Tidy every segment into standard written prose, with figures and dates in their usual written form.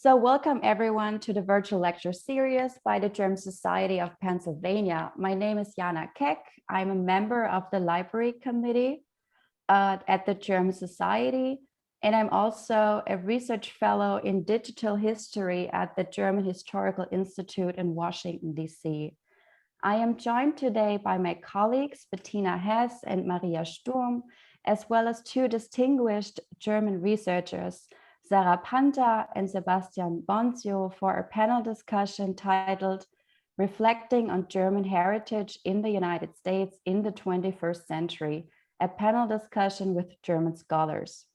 So welcome everyone to the virtual lecture series by the German Society of Pennsylvania. My name is Jana Keck. I'm a member of the Library Committee at the German Society, and I'm also a research fellow in digital history at the German Historical Institute in Washington, D.C. I am joined today by my colleagues, Bettina Hess and Maria Sturm, as well as two distinguished German researchers, Sarah Panter and Sebastian Bondzio, for a panel discussion titled Reflecting on German Heritage in the United States in the 21st Century, a panel discussion with German scholars.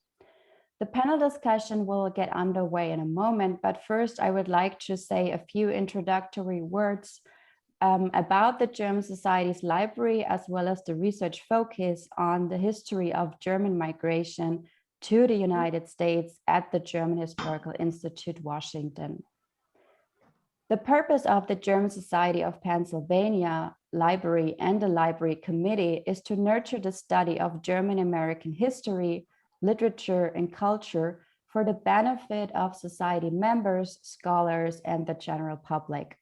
The panel discussion will get underway in a moment, but first I would like to say a few introductory words about the German Society's library, as well as the research focus on the history of German migration to the United States at the German Historical Institute, Washington. The purpose of the German Society of Pennsylvania Library and the Library Committee is to nurture the study of German American history, literature, and culture for the benefit of society members, scholars, and the general public.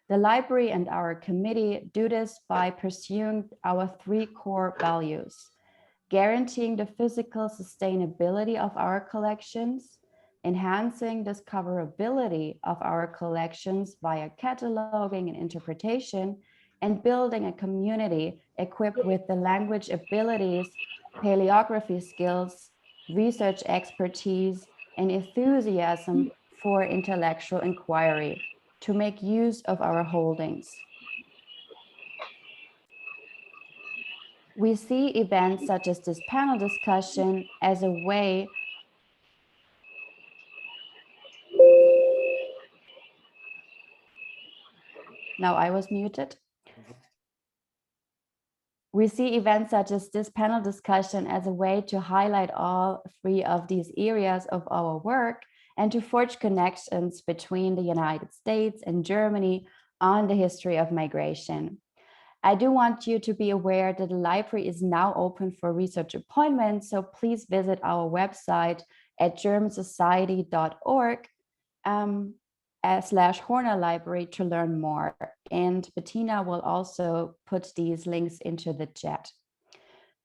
The library and our committee do this by pursuing our three core values: guaranteeing the physical sustainability of our collections, enhancing discoverability of our collections via cataloging and interpretation, and building a community equipped with the language abilities, paleography skills, research expertise, and enthusiasm for intellectual inquiry to make use of our holdings. We see events such as this panel discussion as a way Now I was muted. We see events such as this panel discussion as a way to highlight all three of these areas of our work and to forge connections between the United States and Germany on the history of migration. I do want you to be aware that the library is now open for research appointments, so please visit our website at germansociety.org /Horner Library to learn more. And Bettina will also put these links into the chat.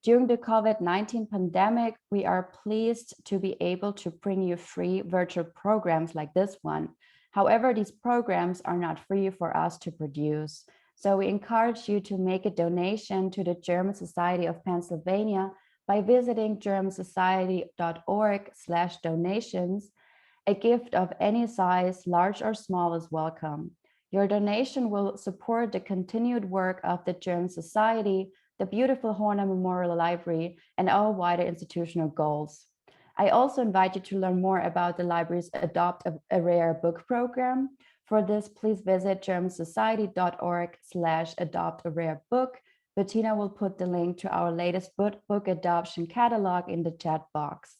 During the COVID-19 pandemic, we are pleased to be able to bring you free virtual programs like this one. However, these programs are not free for us to produce. So we encourage you to make a donation to the German Society of Pennsylvania by visiting germansociety.org/donations. A gift of any size, large or small, is welcome. Your donation will support the continued work of the German Society, the beautiful Horner Memorial Library, and our wider institutional goals. I also invite you to learn more about the library's Adopt a Rare Book program. For this, please visit germansociety.org/adopt-a-rare-book. Bettina will put the link to our latest book adoption catalog in the chat box.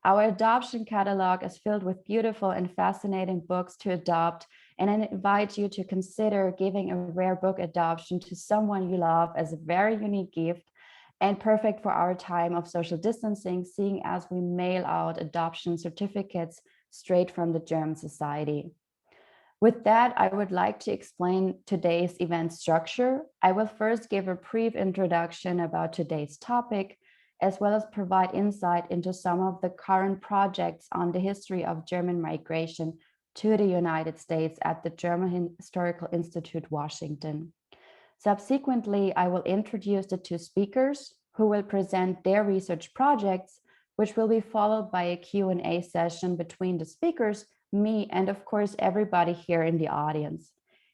Our adoption catalog is filled with beautiful and fascinating books to adopt, and I invite you to consider giving a rare book adoption to someone you love as a very unique gift and perfect for our time of social distancing, seeing as we mail out adoption certificates straight from the German Society. With that, I would like to explain today's event structure. I will first give a brief introduction about today's topic, as well as provide insight into some of the current projects on the history of German migration to the United States at the German Historical Institute, Washington. Subsequently, I will introduce the two speakers who will present their research projects, which will be followed by a Q&A session between the speakers, me, and of course, everybody here in the audience.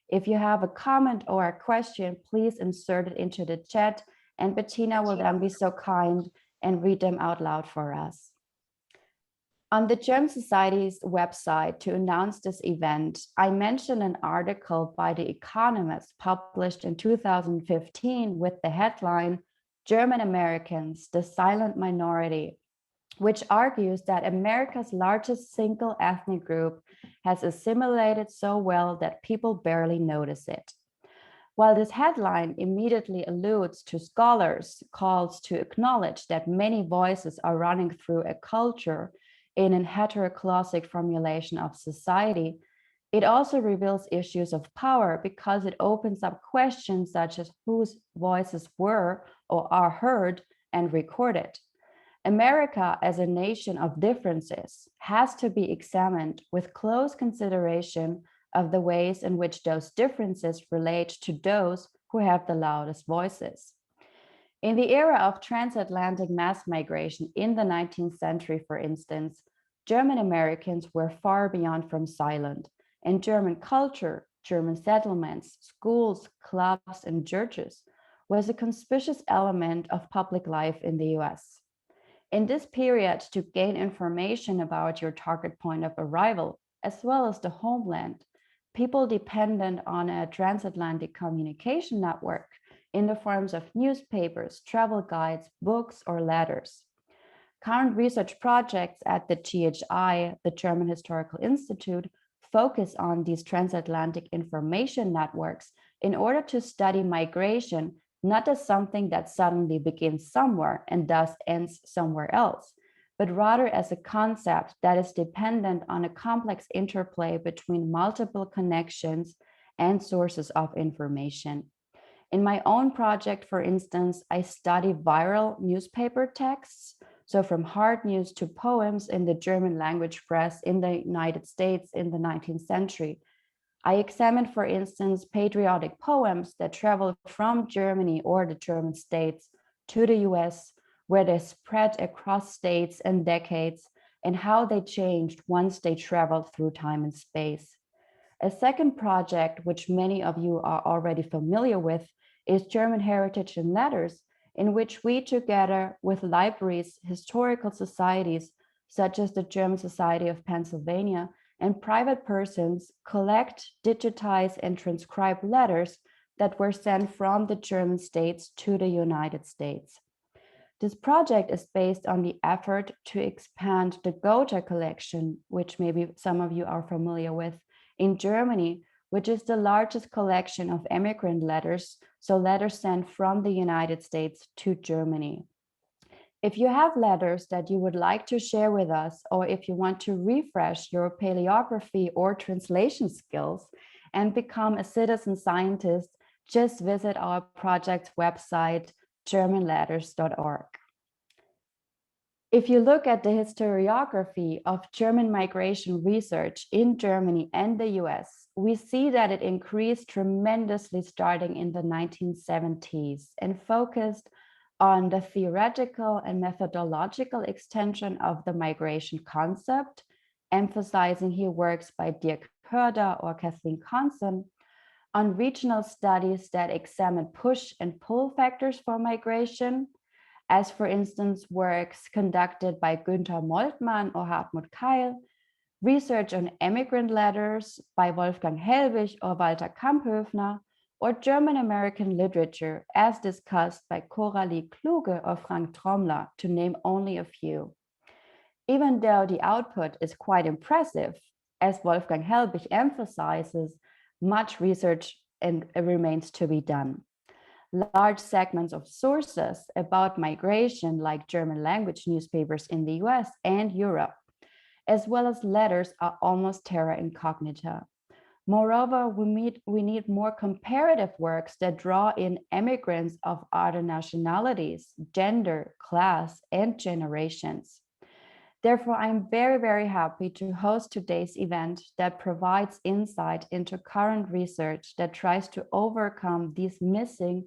If you have a comment or a question, please insert it into the chat, and Bettina will then be so kind and read them out loud for us. On the German Society's website, to announce this event, I mentioned an article by The Economist published in 2015 with the headline, German Americans, the Silent Minority, which argues that America's largest single ethnic group has assimilated so well that people barely notice it. While this headline immediately alludes to scholars' calls to acknowledge that many voices are running through a culture in an heteroclassic formulation of society, it also reveals issues of power because it opens up questions such as whose voices were or are heard and recorded. America, as a nation of differences, has to be examined with close consideration of the ways in which those differences relate to those who have the loudest voices. In the era of transatlantic mass migration in the 19th century, for instance, German Americans were far beyond from silent, and German culture, German settlements, schools, clubs, and churches was a conspicuous element of public life in the US. In this period, to gain information about your target point of arrival, as well as the homeland, people depended on a transatlantic communication network in the forms of newspapers, travel guides, books, or letters. Current research projects at the GHI, the German Historical Institute, focus on these transatlantic information networks in order to study migration not as something that suddenly begins somewhere and thus ends somewhere else, but rather as a concept that is dependent on a complex interplay between multiple connections and sources of information. In my own project, for instance, I study viral newspaper texts, so from hard news to poems in the German language press in the United States in the 19th century. I examined, for instance, patriotic poems that traveled from Germany or the German states to the US, where they spread across states and decades, and how they changed once they traveled through time and space. A second project, which many of you are already familiar with, is German Heritage in Letters, in which we, together with libraries, historical societies, such as the German Society of Pennsylvania, and private persons collect, digitize, and transcribe letters that were sent from the German states to the United States. This project is based on the effort to expand the Gotha collection, which maybe some of you are familiar with, in Germany, which is the largest collection of immigrant letters, so letters sent from the United States to Germany. If you have letters that you would like to share with us, or if you want to refresh your paleography or translation skills and become a citizen scientist, just visit our project's website, germanletters.org. If you look at the historiography of German migration research in Germany and the US, we see that it increased tremendously starting in the 1970s and focused on the theoretical and methodological extension of the migration concept, emphasizing here works by Dirk Gerda or Kathleen Conson, on regional studies that examine push and pull factors for migration, as for instance, works conducted by Günther Moltmann or Hartmut Keil, research on immigrant letters by Wolfgang Hellwig or Walter Kamphöfner, or German-American literature as discussed by Coralie Kluge or Frank Trommler, to name only a few. Even though the output is quite impressive, as Wolfgang Hellwig emphasizes, much research remains to be done. Large segments of sources about migration, like German language newspapers in the US and Europe, as well as letters, are almost terra incognita. Moreover, we need more comparative works that draw in immigrants of other nationalities, gender, class, and generations. Therefore, I'm very, very happy to host today's event that provides insight into current research that tries to overcome these missing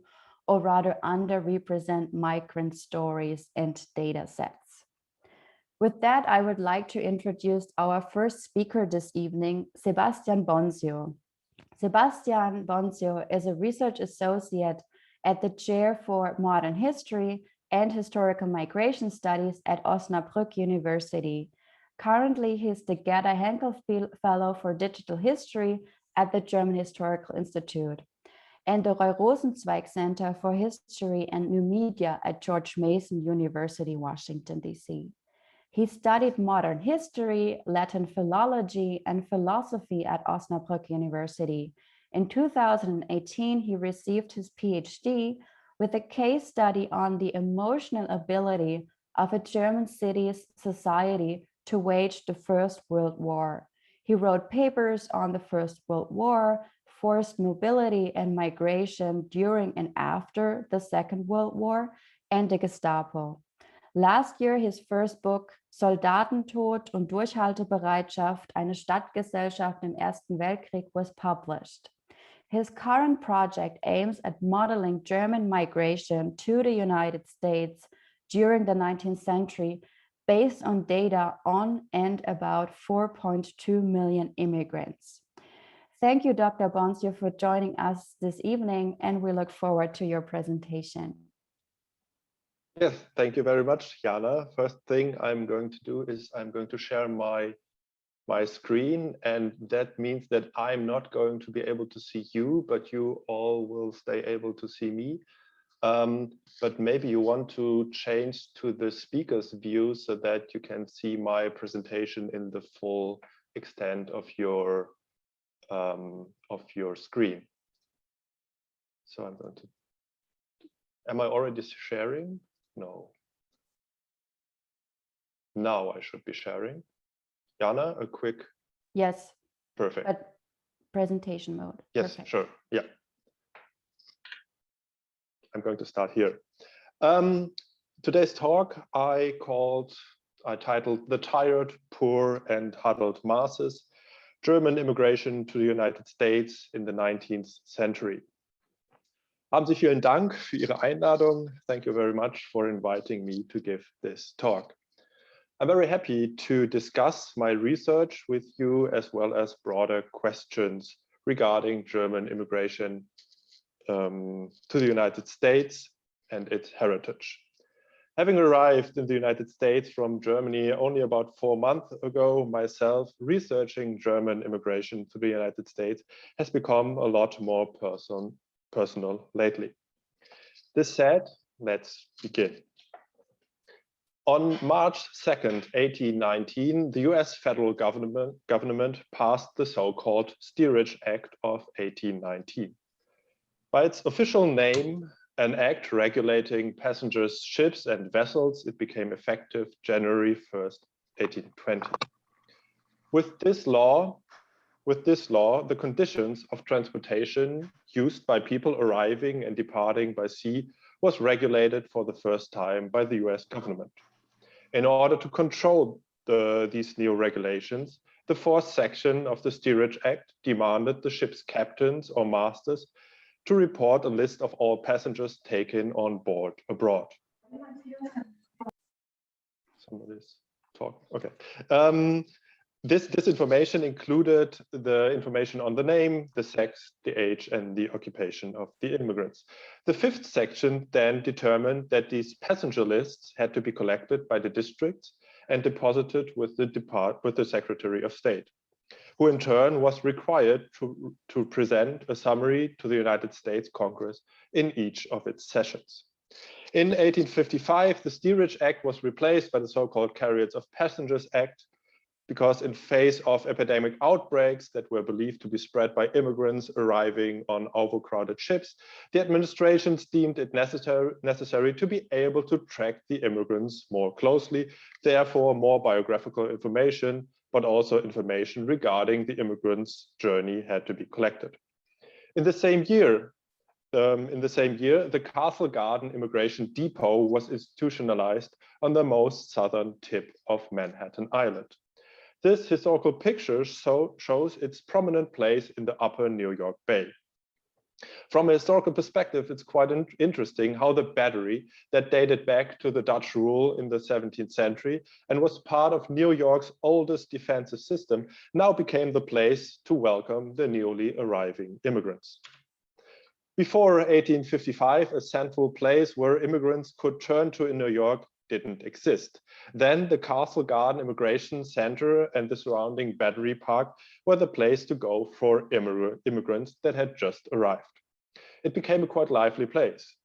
or rather underrepresented migrant stories and data sets. With that, I would like to introduce our first speaker this evening, Sebastian Bondzio. Sebastian Bondzio is a research associate at the Chair for Modern History and Historical Migration Studies at Osnabrück University. Currently, he is the Gerda Henkel Fellow for Digital History at the German Historical Institute and the Roy Rosenzweig Center for History and New Media at George Mason University, Washington, D.C. He studied modern history, Latin philology, and philosophy at Osnabrück University. In 2018, he received his PhD with a case study on the emotional ability of a German city's society to wage the First World War. He wrote papers on the First World War, forced mobility and migration during and after the Second World War, and the Gestapo. Last year, his first book, Soldatentod und Durchhaltebereitschaft, eine Stadtgesellschaft im Ersten Weltkrieg, was published. His current project aims at modeling German migration to the United States during the 19th century based on data on and about 4.2 million immigrants. Thank you, Dr. Bondzio, for joining us this evening, and we look forward to your presentation. Yes, thank you very much, Jana. First thing I'm going to do is I'm going to share my screen, and that means that I'm not going to be able to see you, but you all will stay able to see me. But maybe you want to change to the speaker's view so that you can see my presentation in the full extent of your screen. So I'm going to, am I already sharing? No. Now I should be sharing. Jana, a quick. Yes. Perfect. But presentation mode. Yes, perfect. Sure. Yeah. I'm going to start here. Today's talk I titled "The Tired, Poor and Huddled Masses: German Immigration to the United States in the 19th Century." Haben Sie vielen Dank für Ihre Einladung. Thank you very much for inviting me to give this talk. I'm very happy to discuss my research with you as well as broader questions regarding German immigration to the United States and its heritage. Having arrived in the United States from Germany only about 4 months ago, myself, researching German immigration to the United States has become a lot more personal lately. This said, let's begin. On March 2nd, 1819, the US federal government passed the so-called Steerage Act of 1819. By its official name, an act regulating passengers, ships, and vessels, it became effective January 1st, 1820. With this law, the conditions of transportation used by people arriving and departing by sea was regulated for the first time by the US government. In order to control these new regulations, the fourth section of the Steerage Act demanded the ship's captains or masters to report a list of all passengers taken on board abroad. Somebody's talking. Okay. This information included the information on the name, the sex, the age, and the occupation of the immigrants. The fifth section then determined that these passenger lists had to be collected by the districts and deposited with the Secretary of State, who in turn was required to present a summary to the United States Congress in each of its sessions. In 1855, the Steerage Act was replaced by the so-called Carriers of Passengers Act, because in face of epidemic outbreaks that were believed to be spread by immigrants arriving on overcrowded ships, the administrations deemed it necessary to be able to track the immigrants more closely. Therefore, more biographical information, but also information regarding the immigrants' journey had to be collected. In the same year, the Castle Garden Immigration Depot was institutionalized on the most southern tip of Manhattan Island. This historical picture shows its prominent place in the upper New York Bay. From a historical perspective, it's quite interesting how the battery that dated back to the Dutch rule in the 17th century and was part of New York's oldest defensive system now became the place to welcome the newly arriving immigrants. Before 1855, a central place where immigrants could turn to in New York didn't exist. Then the Castle Garden Immigration Center and the surrounding Battery Park were the place to go for immigrants that had just arrived. It became a quite lively place.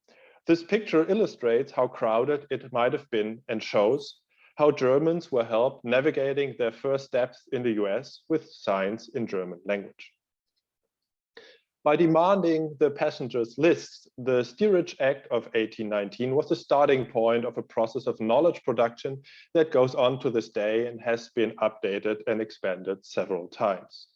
This picture illustrates how crowded it might have been and shows how Germans were helped navigating their first steps in the US with signs in German language. By demanding the passengers' lists, the Steerage Act of 1819 was the starting point of a process of knowledge production that goes on to this day and has been updated and expanded several times.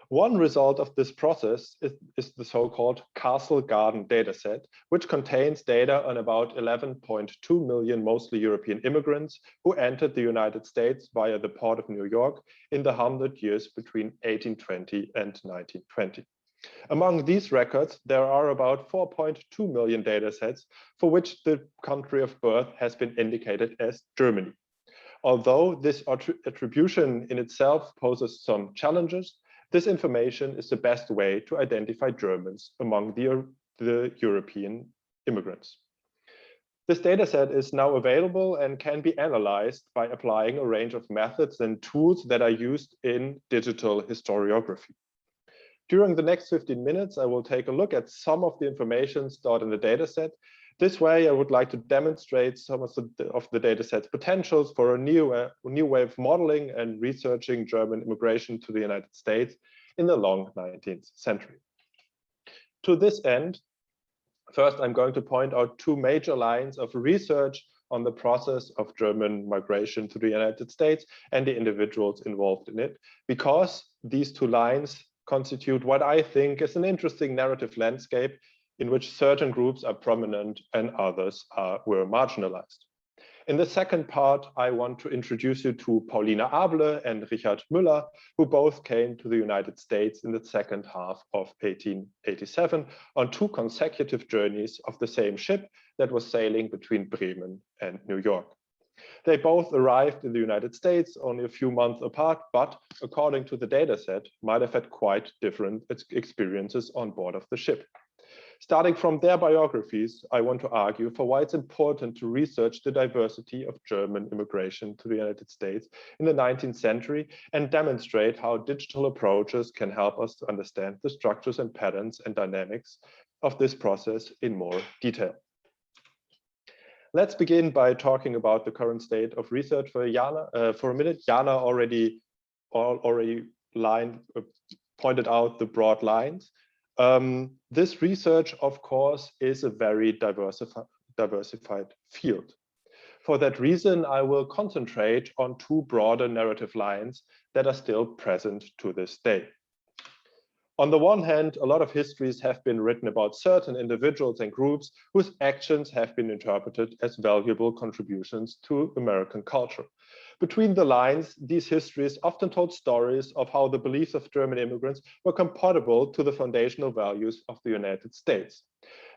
One result of this process is the so-called Castle Garden dataset, which contains data on about 11.2 million mostly European immigrants who entered the United States via the port of New York in the 100 years between 1820 and 1920. Among these records, there are about 4.2 million datasets for which the country of birth has been indicated as Germany. Although this attribution in itself poses some challenges, this information is the best way to identify Germans among the European immigrants. This dataset is now available and can be analyzed by applying a range of methods and tools that are used in digital historiography. During the next 15 minutes, I will take a look at some of the information stored in the dataset. This way, I would like to demonstrate some of the dataset's potentials for a new way of modeling and researching German immigration to the United States in the long 19th century. To this end, first, I'm going to point out two major lines of research on the process of German migration to the United States and the individuals involved in it, because these two lines constitute what I think is an interesting narrative landscape in which certain groups are prominent and others were marginalized. In the second part, I want to introduce you to Paulina Able and Richard Müller, who both came to the United States in the second half of 1887 on two consecutive journeys of the same ship that was sailing between Bremen and New York. They both arrived in the United States only a few months apart, but according to the dataset, might have had quite different experiences on board of the ship. Starting from their biographies, I want to argue for why it's important to research the diversity of German immigration to the United States in the 19th century and demonstrate how digital approaches can help us to understand the structures and patterns and dynamics of this process in more detail. Let's begin by talking about the current state of research for a minute. Jana already pointed out the broad lines. This research, of course, is a very diversified field. For that reason, I will concentrate on two broader narrative lines that are still present to this day. On the one hand, a lot of histories have been written about certain individuals and groups whose actions have been interpreted as valuable contributions to American culture. Between the lines, these histories often told stories of how the beliefs of German immigrants were compatible to the foundational values of the United States.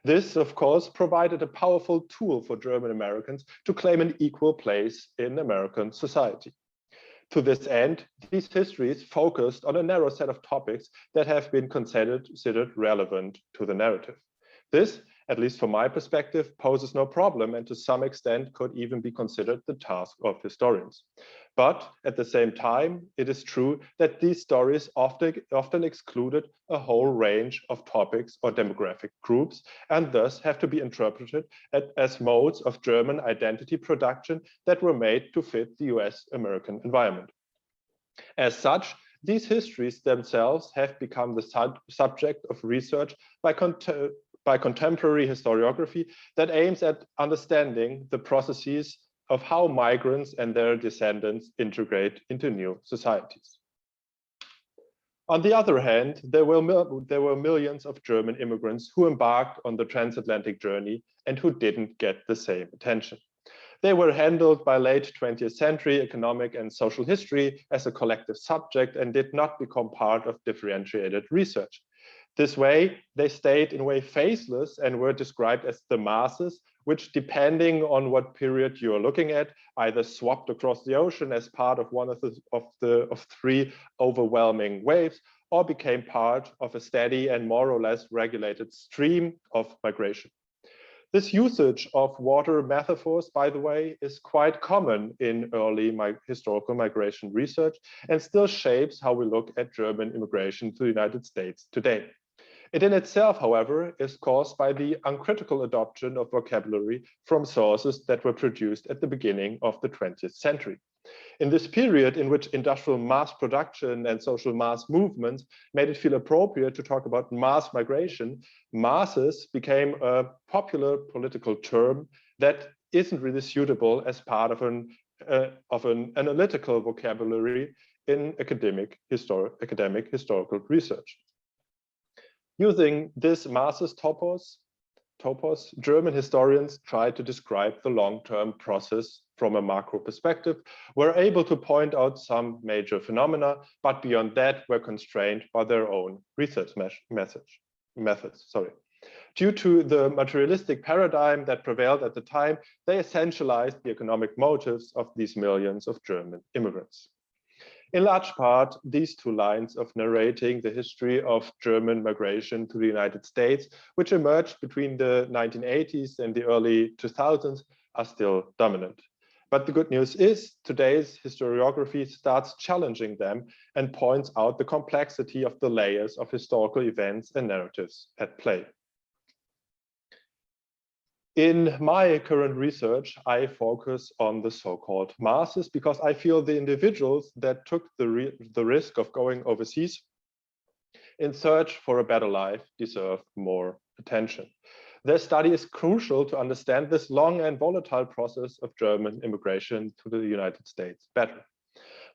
This, of course, provided a powerful tool for German Americans to claim an equal place in American society. To this end, these histories focused on a narrow set of topics that have been considered relevant to the narrative. This, at least from my perspective, poses no problem and to some extent could even be considered the task of historians. But at the same time, it is true that these stories often excluded a whole range of topics or demographic groups and thus have to be interpreted as modes of German identity production that were made to fit the US-American environment. As such, these histories themselves have become the subject of research by contemporary historiography that aims at understanding the processes of how migrants and their descendants integrate into new societies. On the other hand, there were millions of German immigrants who embarked on the transatlantic journey and who didn't get the same attention. They were handled by late 20th century economic and social history as a collective subject and did not become part of differentiated research. This way, they stayed in a way faceless and were described as the masses, which, depending on what period you are looking at, either swapped across the ocean as part of one of three overwhelming waves, or became part of a steady and more or less regulated stream of migration. This usage of water metaphors, by the way, is quite common in early historical migration research and still shapes how we look at German immigration to the United States today. It in itself, however, is caused by the uncritical adoption of vocabulary from sources that were produced at the beginning of the 20th century. In this period in which industrial mass production and social mass movements made it feel appropriate to talk about mass migration, masses became a popular political term that isn't really suitable as part of an analytical vocabulary in academic historical research. Using this masses topos, German historians tried to describe the long-term process from a macro perspective, were able to point out some major phenomena, but beyond that were constrained by their own research methods. Due to the materialistic paradigm that prevailed at the time, they essentialized the economic motives of these millions of German immigrants. In large part, these two lines of narrating the history of German migration to the United States, which emerged between the 1980s and the early 2000s, are still dominant. But the good news is today's historiography starts challenging them and points out the complexity of the layers of historical events and narratives at play. In my current research, I focus on the so-called masses because I feel the individuals that took the risk of going overseas in search for a better life deserve more attention. Their study is crucial to understand this long and volatile process of German immigration to the United States better.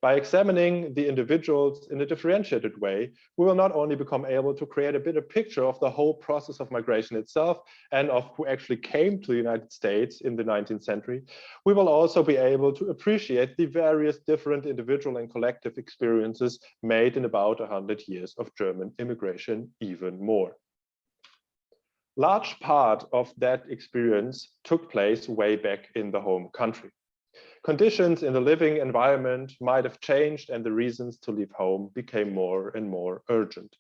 By examining the individuals in a differentiated way, we will not only become able to create a better picture of the whole process of migration itself and of who actually came to the United States in the 19th century, we will also be able to appreciate the various different individual and collective experiences made in about 100 years of German immigration even more. Large part of that experience took place way back in the home country. Conditions in the living environment might have changed and the reasons to leave home became more and more urgent.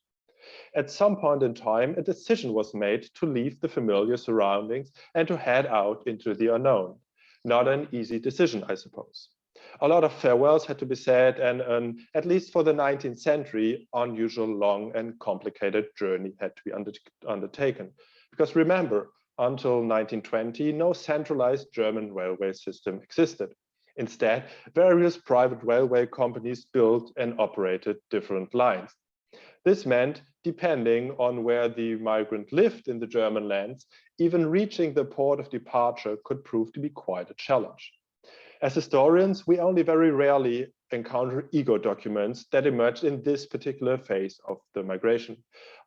At some point in time, a decision was made to leave the familiar surroundings and to head out into the unknown. Not an easy decision, I suppose. A lot of farewells had to be said and at least for the 19th century, unusual long and complicated journey had to be undertaken. Because remember, until 1920, no centralized German railway system existed. Instead, various private railway companies built and operated different lines. This meant, depending on where the migrant lived in the German lands, even reaching the port of departure could prove to be quite a challenge. As historians, we only very rarely encounter ego documents that emerged in this particular phase of the migration.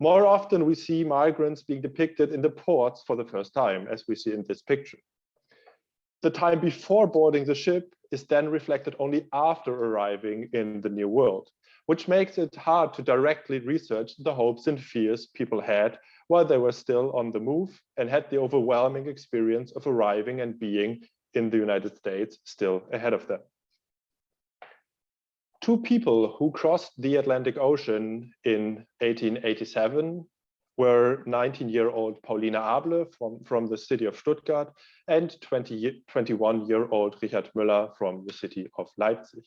More often, we see migrants being depicted in the ports for the first time, as we see in this picture. The time before boarding the ship is then reflected only after arriving in the new world, which makes it hard to directly research the hopes and fears people had while they were still on the move and had the overwhelming experience of arriving and being in the United States still ahead of them. Two people who crossed the Atlantic Ocean in 1887 were 19-year-old Paulina Able from the city of Stuttgart and 21-year-old Richard Müller from the city of Leipzig.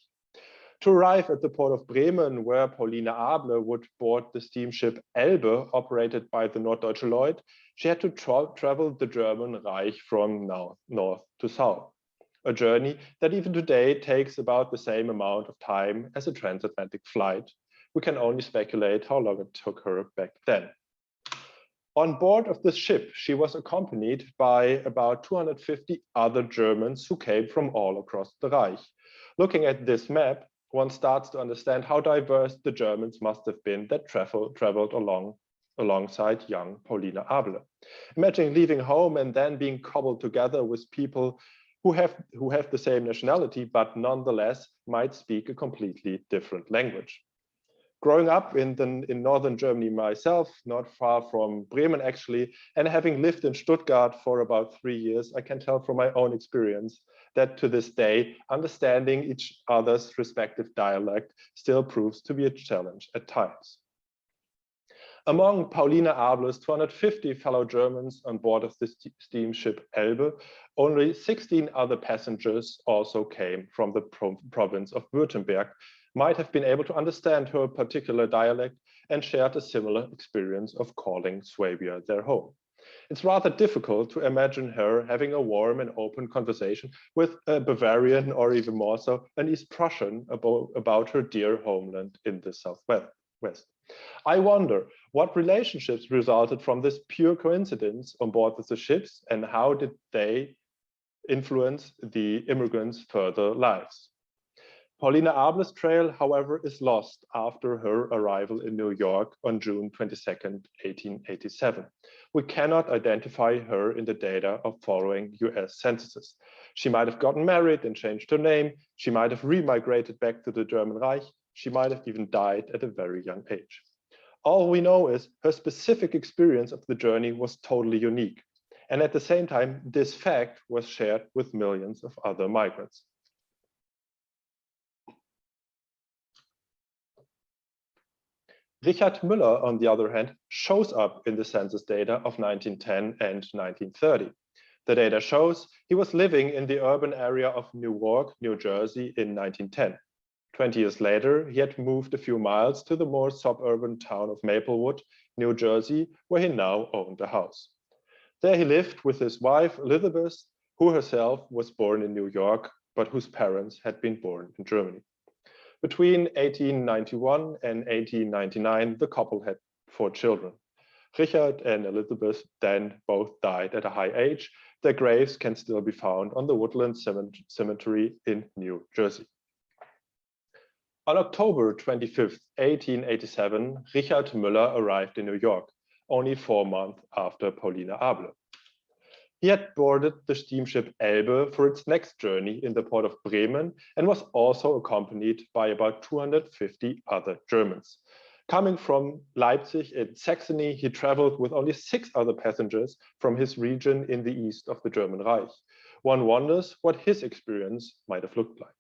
To arrive at the port of Bremen, where Paulina Able would board the steamship Elbe, operated by the Norddeutsche Lloyd, she had to travel the German Reich from north to south. A journey that even today takes about the same amount of time as a transatlantic flight. We can only speculate how long it took her back then. On board of the ship, she was accompanied by about 250 other Germans who came from all across the Reich. Looking at this map, one starts to understand how diverse the Germans must have been that traveled alongside young Paulina Able. Imagine leaving home and then being cobbled together with people who have the same nationality, but nonetheless might speak a completely different language. Growing up in northern Germany myself, not far from Bremen actually, and having lived in Stuttgart for about 3 years, I can tell from my own experience that to this day, understanding each other's respective dialect still proves to be a challenge at times. Among Paulina Able's 250 fellow Germans on board of the steamship Elbe, only 16 other passengers also came from the province of Württemberg, might have been able to understand her particular dialect and shared a similar experience of calling Swabia their home. It's rather difficult to imagine her having a warm and open conversation with a Bavarian, or even more so, an East Prussian about her dear homeland in the Southwest. I wonder what relationships resulted from this pure coincidence on board of the ships, and how did they influence the immigrants' further lives. Paulina Able's trail, however, is lost after her arrival in New York on June 22nd, 1887. We cannot identify her in the data of following US censuses. She might have gotten married and changed her name. She might have remigrated back to the German Reich. She might have even died at a very young age. All we know is her specific experience of the journey was totally unique. And at the same time, this fact was shared with millions of other migrants. Richard Müller, on the other hand, shows up in the census data of 1910 and 1930. The data shows he was living in the urban area of Newark, New Jersey in 1910. 20 years later, he had moved a few miles to the more suburban town of Maplewood, New Jersey, where he now owned a house. There he lived with his wife, Elizabeth, who herself was born in New York, but whose parents had been born in Germany. Between 1891 and 1899, the couple had 4 children. Richard and Elizabeth then both died at a high age. Their graves can still be found on the Woodland Cemetery in New Jersey. On October 25th, 1887, Richard Müller arrived in New York, only 4 months after Paulina Able. He had boarded the steamship Elbe for its next journey in the port of Bremen, and was also accompanied by about 250 other Germans. Coming from Leipzig in Saxony, he traveled with only 6 other passengers from his region in the east of the German Reich. One wonders what his experience might have looked like.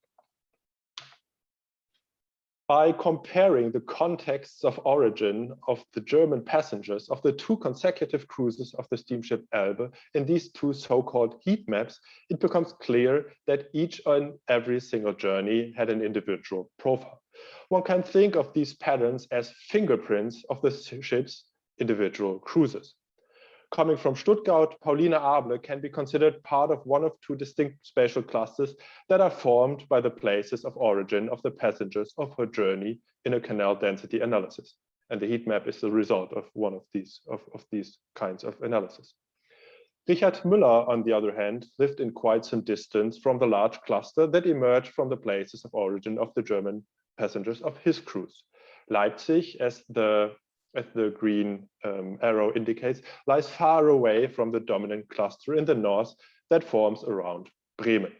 By comparing the contexts of origin of the German passengers of the 2 consecutive cruises of the steamship Elbe in these 2 so-called heat maps, it becomes clear that each and every single journey had an individual profile. One can think of these patterns as fingerprints of the ship's individual cruises. Coming from Stuttgart, Paulina Able can be considered part of one of 2 distinct spatial clusters that are formed by the places of origin of the passengers of her journey in a canal density analysis. And the heat map is the result of one of these kinds of analysis. Richard Müller, on the other hand, lived in quite some distance from the large cluster that emerged from the places of origin of the German passengers of his cruise. Leipzig, as the green arrow indicates, lies far away from the dominant cluster in the north that forms around Bremen.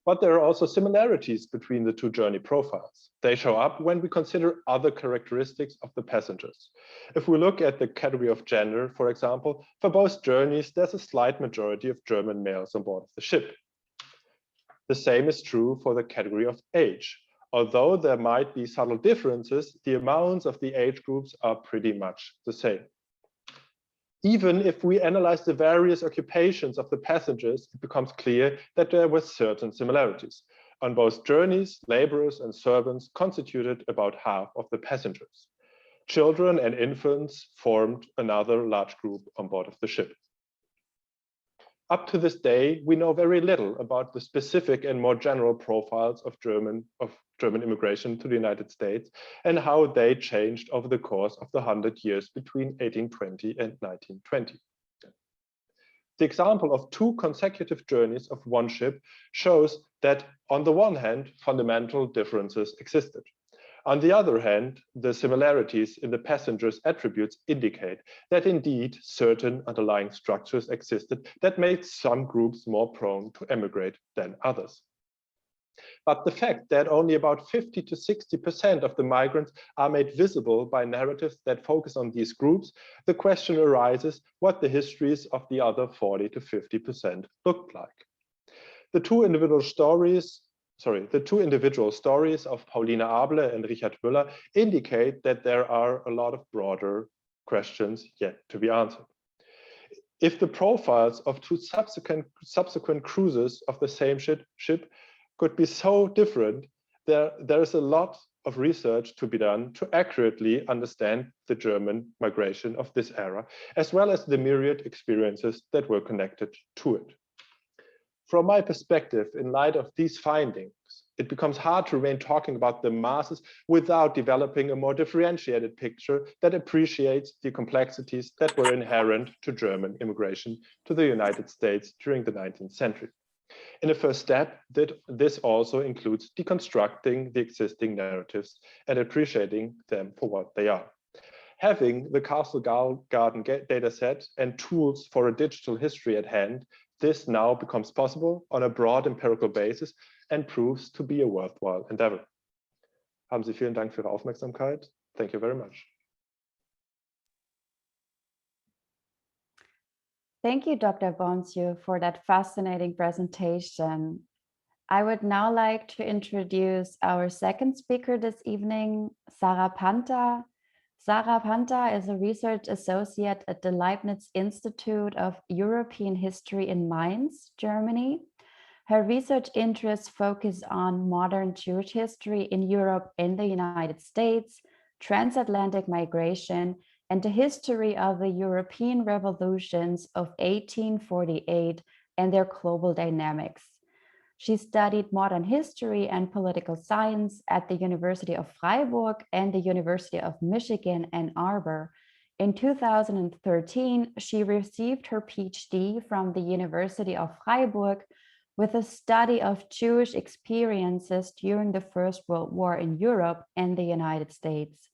But there are also similarities between the 2 journey profiles. They show up when we consider other characteristics of the passengers. If we look at the category of gender, for example, for both journeys, there's a slight majority of German males on board of the ship. The same is true for the category of age. Although there might be subtle differences, the amounts of the age groups are pretty much the same. Even if we analyze the various occupations of the passengers, it becomes clear that there were certain similarities. On both journeys, laborers and servants constituted about half of the passengers. Children and infants formed another large group on board of the ship. Up to this day, we know very little about the specific and more general profiles of German immigration to the United States and how they changed over the course of the 100 years between 1820 and 1920. The example of 2 consecutive journeys of one ship shows that, on the one hand, fundamental differences existed. On the other hand, the similarities in the passengers' attributes indicate that indeed certain underlying structures existed that made some groups more prone to emigrate than others. But the fact that only about 50 to 60% of the migrants are made visible by narratives that focus on these groups, the question arises what the histories of the other 40 to 50% looked like. The two individual stories of Paulina Able and Richard Müller indicate that there are a lot of broader questions yet to be answered. If the profiles of 2 subsequent cruises of the same ship could be so different, there is a lot of research to be done to accurately understand the German migration of this era, as well as the myriad experiences that were connected to it. From my perspective, in light of these findings, it becomes hard to remain talking about the masses without developing a more differentiated picture that appreciates the complexities that were inherent to German immigration to the United States during the 19th century. In a first step, this also includes deconstructing the existing narratives and appreciating them for what they are. Having the Castle Garden dataset and tools for a digital history at hand, this now becomes possible on a broad empirical basis and proves to be a worthwhile endeavor. Haben Sie vielen Dank für Ihre Aufmerksamkeit. Thank you very much. Thank you, Dr. Bondzio, for that fascinating presentation. I would now like to introduce our second speaker this evening, Sarah Panter. Sarah Panter is a research associate at the Leibniz Institute of European History in Mainz, Germany. Her research interests focus on modern Jewish history in Europe and the United States, transatlantic migration, and the history of the European revolutions of 1848 and their global dynamics. She studied modern history and political science at the University of Freiburg and the University of Michigan, Ann Arbor. In 2013, she received her PhD from the University of Freiburg with a study of Jewish experiences during the First World War in Europe and the United States.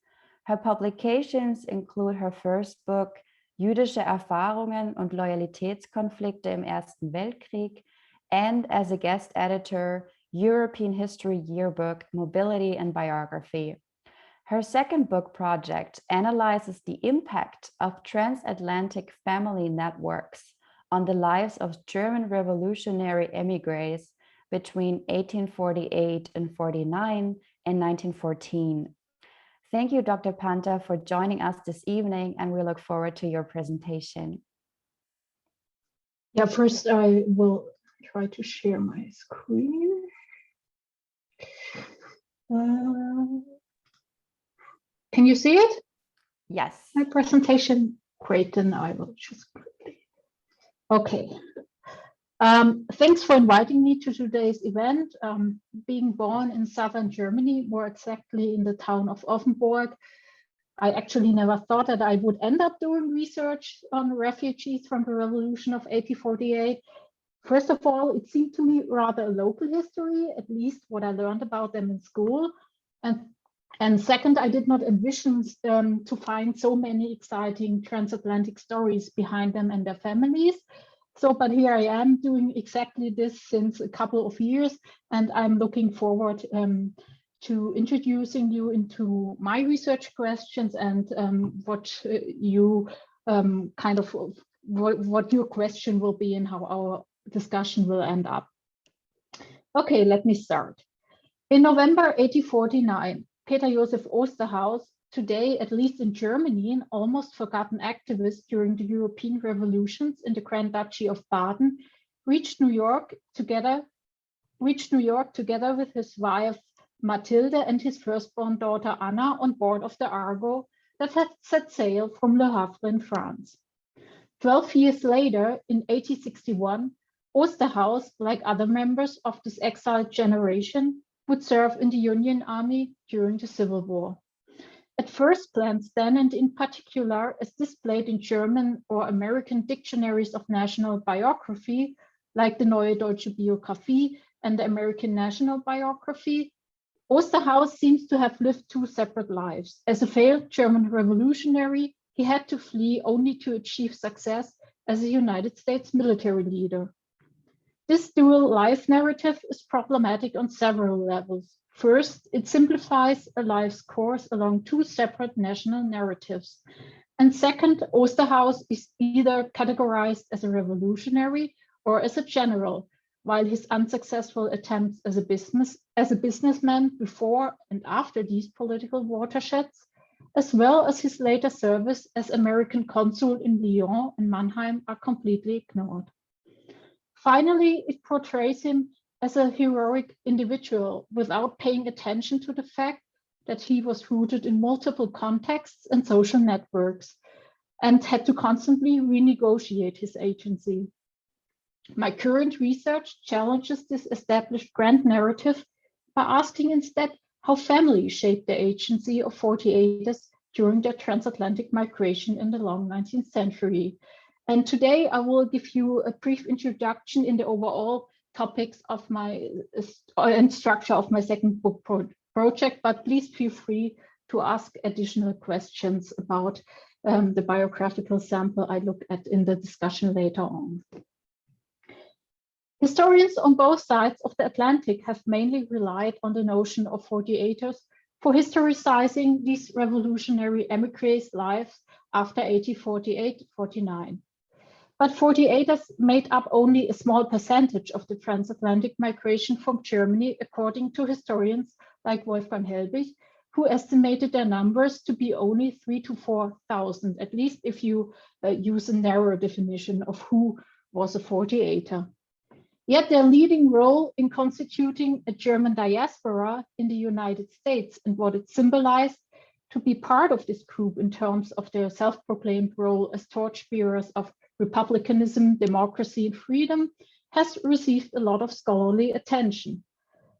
Her publications include her first book, Jüdische Erfahrungen und Loyalitätskonflikte im Ersten Weltkrieg, and as a guest editor, European History Yearbook, Mobility and Biography. Her second book project analyzes the impact of transatlantic family networks on the lives of German revolutionary emigres between 1848 and 49 and 1914. Thank you, Dr. Panter, for joining us this evening, and we look forward to your presentation. Yeah, first I will try to share my screen. Can you see it? Yes. My presentation, great, then I will just quickly. Okay. Thanks for inviting me to today's event. Being born in southern Germany, more exactly in the town of Offenburg, I actually never thought that I would end up doing research on refugees from the revolution of 1848. First of all, it seemed to me rather a local history, at least what I learned about them in school. And second, I did not envision to find so many exciting transatlantic stories behind them and their families. So, but here I am doing exactly this since a couple of years, and I'm looking forward to introducing you into my research questions and what you what your question will be and how our discussion will end up. Okay, let me start. In November 1849, Peter Joseph Osterhaus, today, at least in Germany, an almost forgotten activist during the European revolutions in the Grand Duchy of Baden, reached New York together with his wife Mathilde and his firstborn daughter Anna on board of the Argo that had set sail from Le Havre in France. 12 years later, in 1861, Osterhaus, like other members of this exiled generation, would serve in the Union Army during the Civil War. At first glance then, and in particular as displayed in German or American dictionaries of national biography, like the Neue Deutsche Biographie and the American National Biography, Osterhaus seems to have lived two separate lives. As a failed German revolutionary, he had to flee only to achieve success as a United States military leader. This dual life narrative is problematic on several levels. First, it simplifies a life's course along two separate national narratives. And second, Osterhaus is either categorized as a revolutionary or as a general, while his unsuccessful attempts as a businessman before and after these political watersheds, as well as his later service as American consul in Lyon and Mannheim, are completely ignored. Finally, it portrays him as a heroic individual without paying attention to the fact that he was rooted in multiple contexts and social networks and had to constantly renegotiate his agency. My current research challenges this established grand narrative by asking instead how families shaped the agency of 48ers during their transatlantic migration in the long 19th century. And today I will give you a brief introduction in the overall topics of my and structure of my second book project, but please feel free to ask additional questions about the biographical sample I look at in the discussion later on. Historians on both sides of the Atlantic have mainly relied on the notion of 48ers for historicizing these revolutionary emigres' lives after 1848-49. But 48ers made up only a small percentage of the transatlantic migration from Germany, according to historians like Wolfgang Helbig, who estimated their numbers to be only 3,000 to 4,000, at least if you use a narrow definition of who was a 48er. Yet their leading role in constituting a German diaspora in the United States and what it symbolized to be part of this group in terms of their self-proclaimed role as torchbearers of republicanism, democracy, and freedom has received a lot of scholarly attention.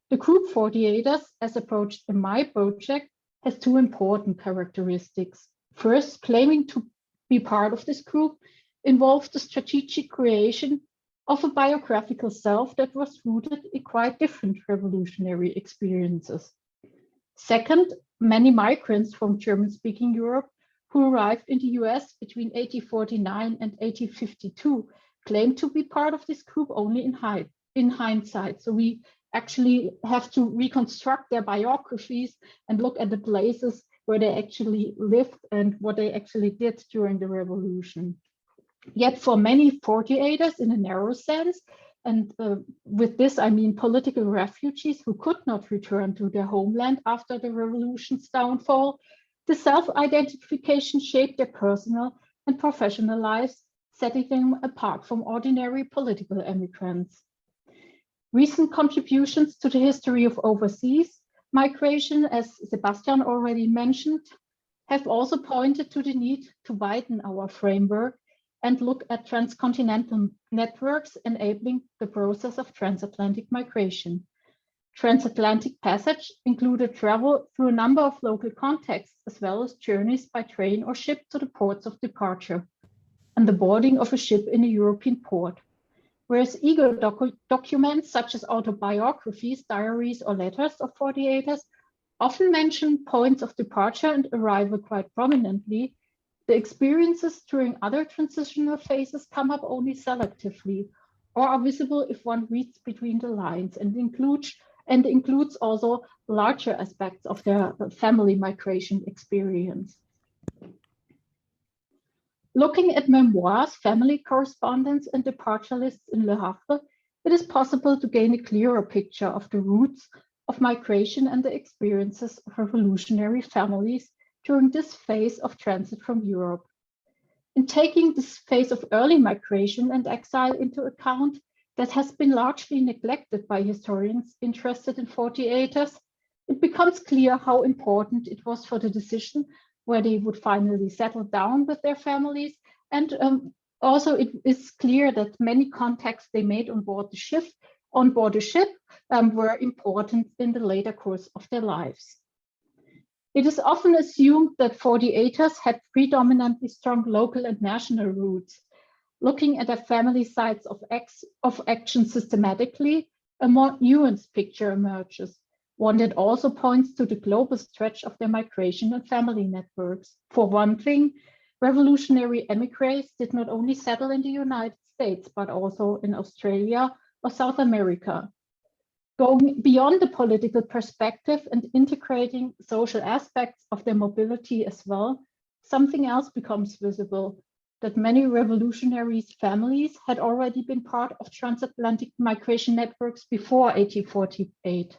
The group 48ers, as approached in my project, has two important characteristics. First, claiming to be part of this group involves the strategic creation of a biographical self that was rooted in quite different revolutionary experiences. Second, many migrants from German-speaking Europe who arrived in the US between 1849 and 1852 claim to be part of this group only in hindsight. So we actually have to reconstruct their biographies and look at the places where they actually lived and what they actually did during the revolution. Yet for many 48ers in a narrow sense, and with this I mean political refugees who could not return to their homeland after the revolution's downfall, the self-identification shaped their personal and professional lives, setting them apart from ordinary political emigrants. Recent contributions to the history of overseas migration, as Sebastian already mentioned, have also pointed to the need to widen our framework and look at transcontinental networks enabling the process of transatlantic migration. Transatlantic passage included travel through a number of local contexts, as well as journeys by train or ship to the ports of departure, and the boarding of a ship in a European port. Whereas eager documents such as autobiographies, diaries, or letters of 48ers often mention points of departure and arrival quite prominently, the experiences during other transitional phases come up only selectively or are visible if one reads between the lines and includes also larger aspects of their family migration experience. Looking at memoirs, family correspondence, and departure lists in Le Havre, it is possible to gain a clearer picture of the roots of migration and the experiences of revolutionary families during this phase of transit from Europe. In taking this phase of early migration and exile into account that has been largely neglected by historians interested in 48ers, it becomes clear how important it was for the decision where they would finally settle down with their families. And also it is clear that many contacts they made on board the ship were important in the later course of their lives. It is often assumed that 48ers had predominantly strong local and national roots. Looking at their family sites of action systematically, a more nuanced picture emerges, one that also points to the global stretch of their migration and family networks. For one thing, revolutionary emigres did not only settle in the United States, but also in Australia or South America. Going beyond the political perspective and integrating social aspects of their mobility as well, something else becomes visible, that many revolutionaries' families had already been part of transatlantic migration networks before 1848.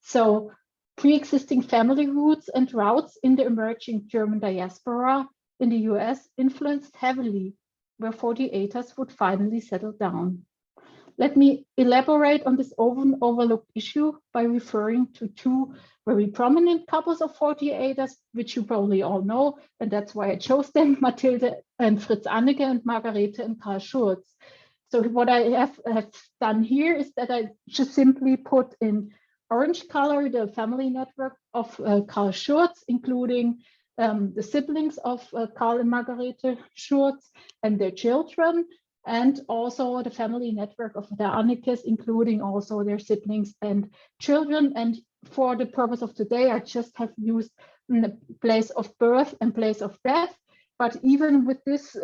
So pre-existing family roots and routes in the emerging German diaspora in the US influenced heavily where 48ers would finally settle down. Let me elaborate on this often overlooked issue by referring to two very prominent couples of 48ers, which you probably all know, and that's why I chose them, Mathilde and Fritz Anneke and Margarete and Karl Schurz. So what I have done here is that I just simply put in orange color the family network of Karl Schurz, including the siblings of Karl and Margarete Schurz and their children, and also the family network of the Annekes, including also their siblings and children. And for the purpose of today, I just have used the place of birth and place of death. But even with this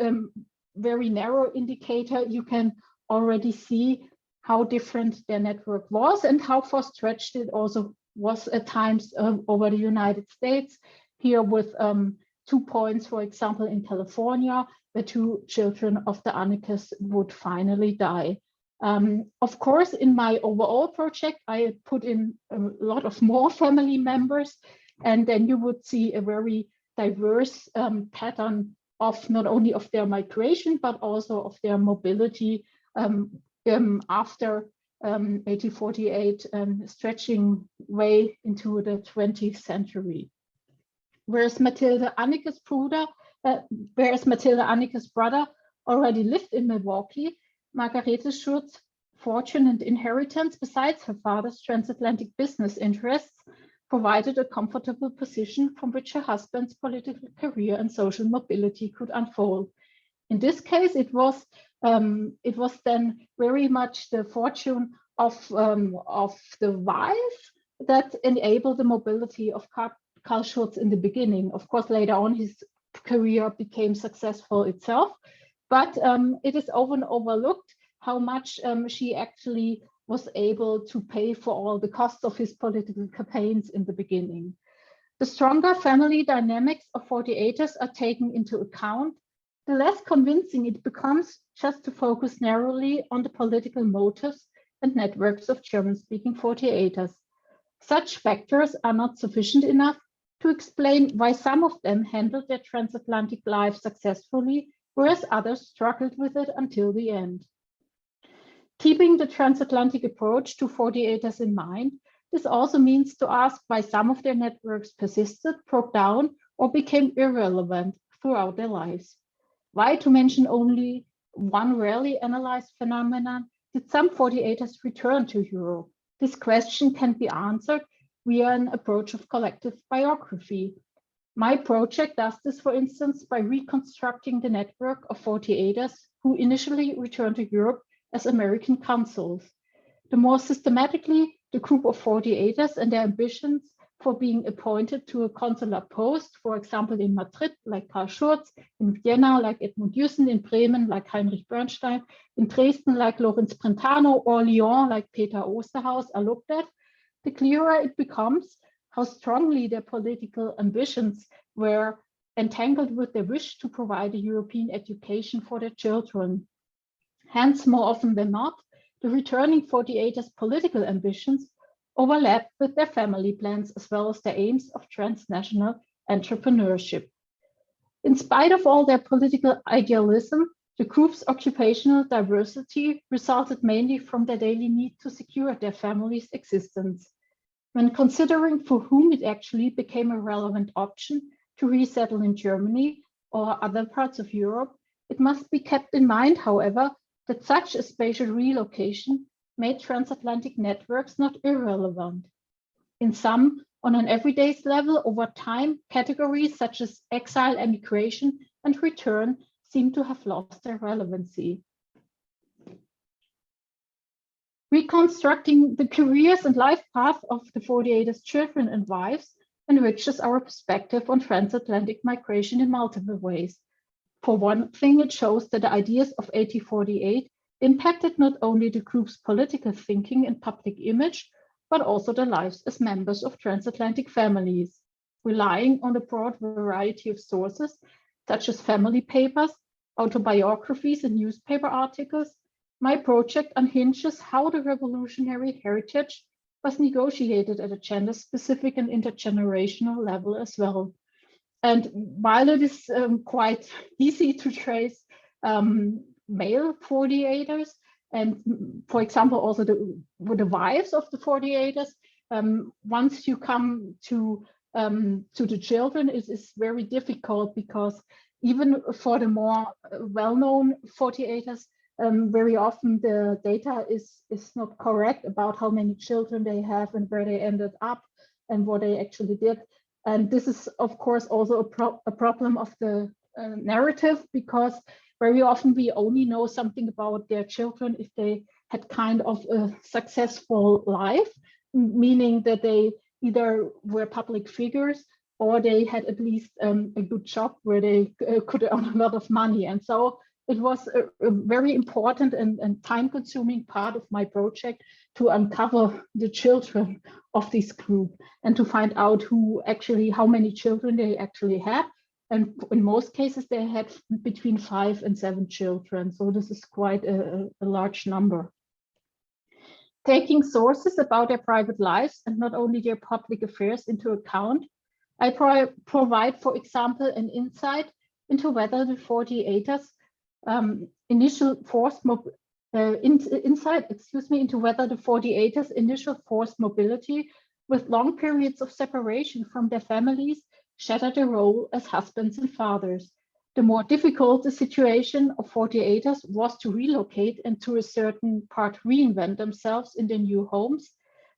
very narrow indicator, you can already see how different their network was and how far stretched it also was at times over the United States. Here with 2 points, for example, in California, the 2 children of the Annekes would finally die. Of course, in my overall project, I put in a lot of more family members, and then you would see a very diverse pattern of not only of their migration, but also of their mobility after 1848, stretching way into the 20th century. Whereas Mathilde Annekes' brother already lived in Milwaukee, Margarete Schurz's fortune and inheritance, besides her father's transatlantic business interests, provided a comfortable position from which her husband's political career and social mobility could unfold. In this case, it was then very much the fortune of the wife that enabled the mobility of Karl Schurz in the beginning. Of course, later on, his career became successful itself, but it is often overlooked how much she actually was able to pay for all the costs of his political campaigns in the beginning. The stronger family dynamics of 48ers are taken into account, the less convincing it becomes just to focus narrowly on the political motives and networks of German-speaking 48ers. Such factors are not sufficient enough to explain why some of them handled their transatlantic life successfully, whereas others struggled with it until the end. Keeping the transatlantic approach to 48ers in mind, this also means to ask why some of their networks persisted, broke down, or became irrelevant throughout their lives. Why, to mention only one rarely analyzed phenomenon, did some 48ers return to Europe? This question can be answered via an approach of collective biography. My project does this, for instance, by reconstructing the network of 48ers who initially returned to Europe as American consuls. The more systematically the group of 48ers and their ambitions for being appointed to a consular post, for example, in Madrid, like Karl Schurz, in Vienna, like Edmund Jussen, in Bremen, like Heinrich Bernstein, in Dresden, like Lorenz Brentano, or Lyon, like Peter Osterhaus, are looked at, the clearer it becomes how strongly their political ambitions were entangled with their wish to provide a European education for their children. Hence, more often than not, the returning 48ers' political ambitions overlap with their family plans as well as their aims of transnational entrepreneurship. In spite of all their political idealism, the group's occupational diversity resulted mainly from their daily need to secure their family's existence. When considering for whom it actually became a relevant option to resettle in Germany or other parts of Europe, it must be kept in mind, however, that such a spatial relocation made transatlantic networks not irrelevant. In some, on an everyday level, over time, categories such as exile, emigration, and return seem to have lost their relevancy. Reconstructing the careers and life path of the 48ers' children and wives enriches our perspective on transatlantic migration in multiple ways. For one thing, it shows that the ideas of 1848 impacted not only the group's political thinking and public image, but also their lives as members of transatlantic families. Relying on a broad variety of sources, such as family papers, autobiographies, and newspaper articles, my project unhinges how the revolutionary heritage was negotiated at a gender-specific and intergenerational level as well. And while it is quite easy to trace male 48ers, And for example, also the wives of the 48ers, once you come to the children, it is very difficult, because even for the more well-known 48ers, very often the data is not correct about how many children they have and where they ended up and what they actually did. And this is, of course, also a problem of the narrative, because very often we only know something about their children if they had kind of a successful life, meaning that they either were public figures or they had at least a good job where they could earn a lot of money. And so it was a very important and time-consuming part of my project to uncover the children of this group and to find out how many children they actually had. And in most cases, they had between 5 and 7 children. So this is quite a large number. Taking sources about their private lives and not only their public affairs into account, I provide, for example, an insight into whether the 48ers initial forced mobility with long periods of separation from their families shattered their role as husbands and fathers. The more difficult the situation of 48ers was to relocate and to a certain part reinvent themselves in their new homes,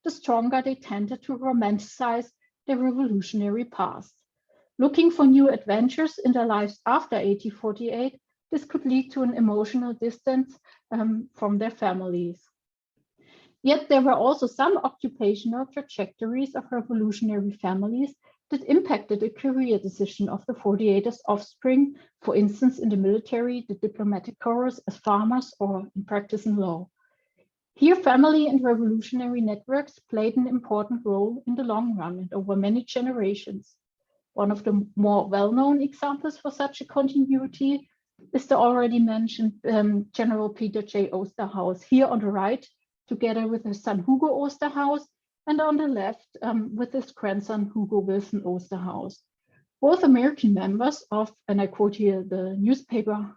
the stronger they tended to romanticize their revolutionary past. Looking for new adventures in their lives after 1848, this could lead to an emotional distance from their families. Yet there were also some occupational trajectories of revolutionary families that impacted the career decision of the 48ers' offspring, for instance, in the military, the diplomatic corps, as farmers, or in practice in law. Here, family and revolutionary networks played an important role in the long run and over many generations. One of the more well-known examples for such a continuity is the already mentioned General Peter J. Osterhaus, here on the right, together with his son Hugo Osterhaus, and on the left with his grandson Hugo Wilson Osterhaus. Both American members of, and I quote here the newspaper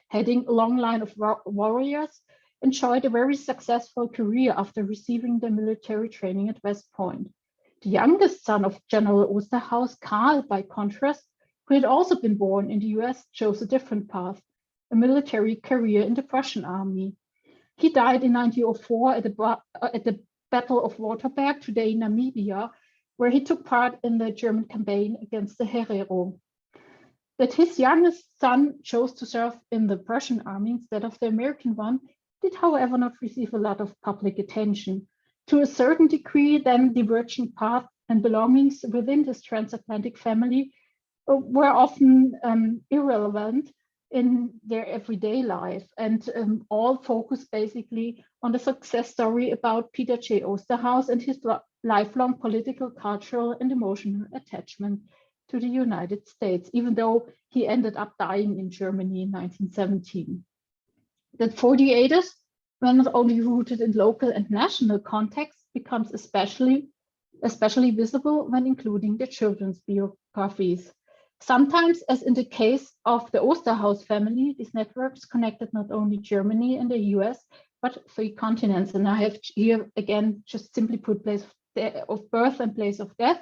heading, "A long line of warriors," enjoyed a very successful career after receiving their military training at West Point. The youngest son of General Osterhaus, Karl, by contrast, who had also been born in the US, chose a different path, a military career in the Prussian army. He died in 1904 at the Battle of Waterberg, today Namibia, where he took part in the German campaign against the Herero. That his youngest son chose to serve in the Prussian army instead of the American one did, however, not receive a lot of public attention. To a certain degree, then, divergent paths and belongings within this transatlantic family were often irrelevant in their everyday life, and all focused basically on the success story about Peter J. Osterhaus and his lifelong political, cultural, and emotional attachment to the United States, even though he ended up dying in Germany in 1917. That 48ers were not only rooted in local and national context becomes especially visible when including their children's biographies. Sometimes, as in the case of the Osterhaus family, these networks connected not only Germany and the US, but 3 continents. And I have here again just simply put place of birth and place of death.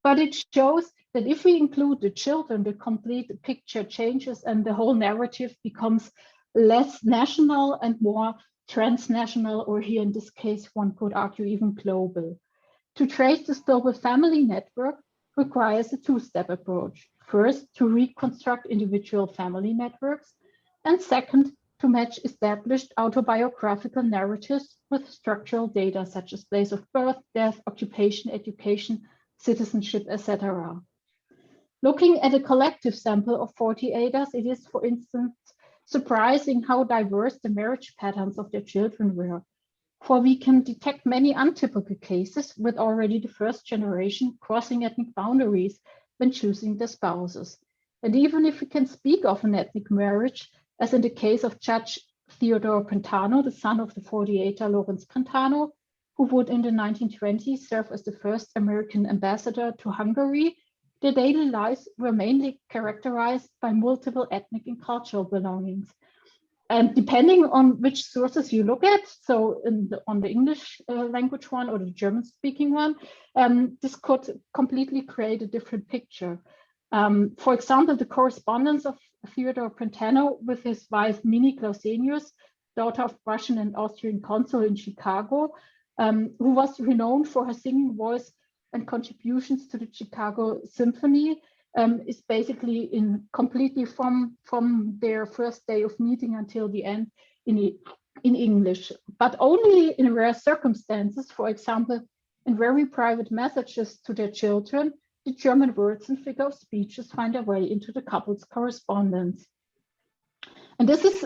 But it shows that if we include the children, the complete picture changes and the whole narrative becomes less national and more transnational, or here in this case, one could argue even global. To trace this global family network requires a 2-step approach. First, to reconstruct individual family networks, and second, to match established autobiographical narratives with structural data such as place of birth, death, occupation, education, citizenship, etc. Looking at a collective sample of 48ers, it is, for instance, surprising how diverse the marriage patterns of their children were. For we can detect many untypical cases with already the first generation crossing ethnic boundaries when choosing their spouses. And even if we can speak of an ethnic marriage, as in the case of Judge Theodore Pantano, the son of the 48er Lawrence Pantano, who would in the 1920s serve as the first American ambassador to Hungary, their daily lives were mainly characterized by multiple ethnic and cultural belongings. And depending on which sources you look at, so on the English language one or the German speaking one, this could completely create a different picture. For example, the correspondence of Theodor Brentano with his wife Minnie Clausenius, daughter of Russian and Austrian consul in Chicago, who was renowned for her singing voice and contributions to the Chicago Symphony, is basically completely from their first day of meeting until the end in English, but only in rare circumstances. For example, in very private messages to their children, the German words and figure of speeches find their way into the couple's correspondence. And this is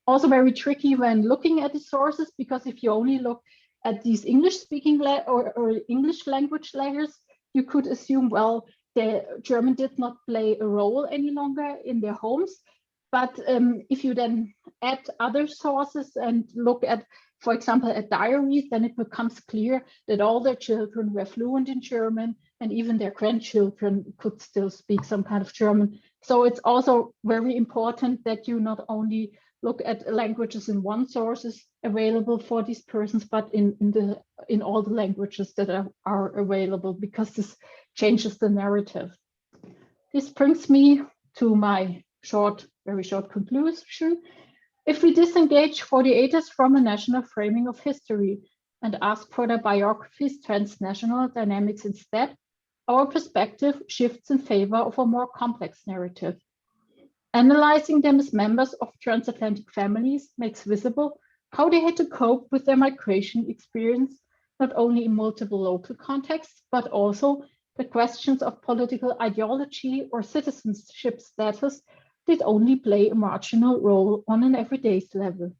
also very tricky when looking at the sources, because if you only look at these English-speaking or English language layers, you could assume, well, the German did not play a role any longer in their homes. But if you then add other sources and look at, for example, at diaries, then it becomes clear that all their children were fluent in German, and even their grandchildren could still speak some kind of German. So it's also very important that you not only look at languages in one sources available for these persons, but in all the languages that are available, because this changes the narrative. This brings me to my very short conclusion. If we disengage 48ers from a national framing of history and ask for their biographies' transnational dynamics instead, our perspective shifts in favor of a more complex narrative. Analyzing them as members of transatlantic families makes visible how they had to cope with their migration experience, not only in multiple local contexts, but also the questions of political ideology or citizenship status did only play a marginal role on an everyday level.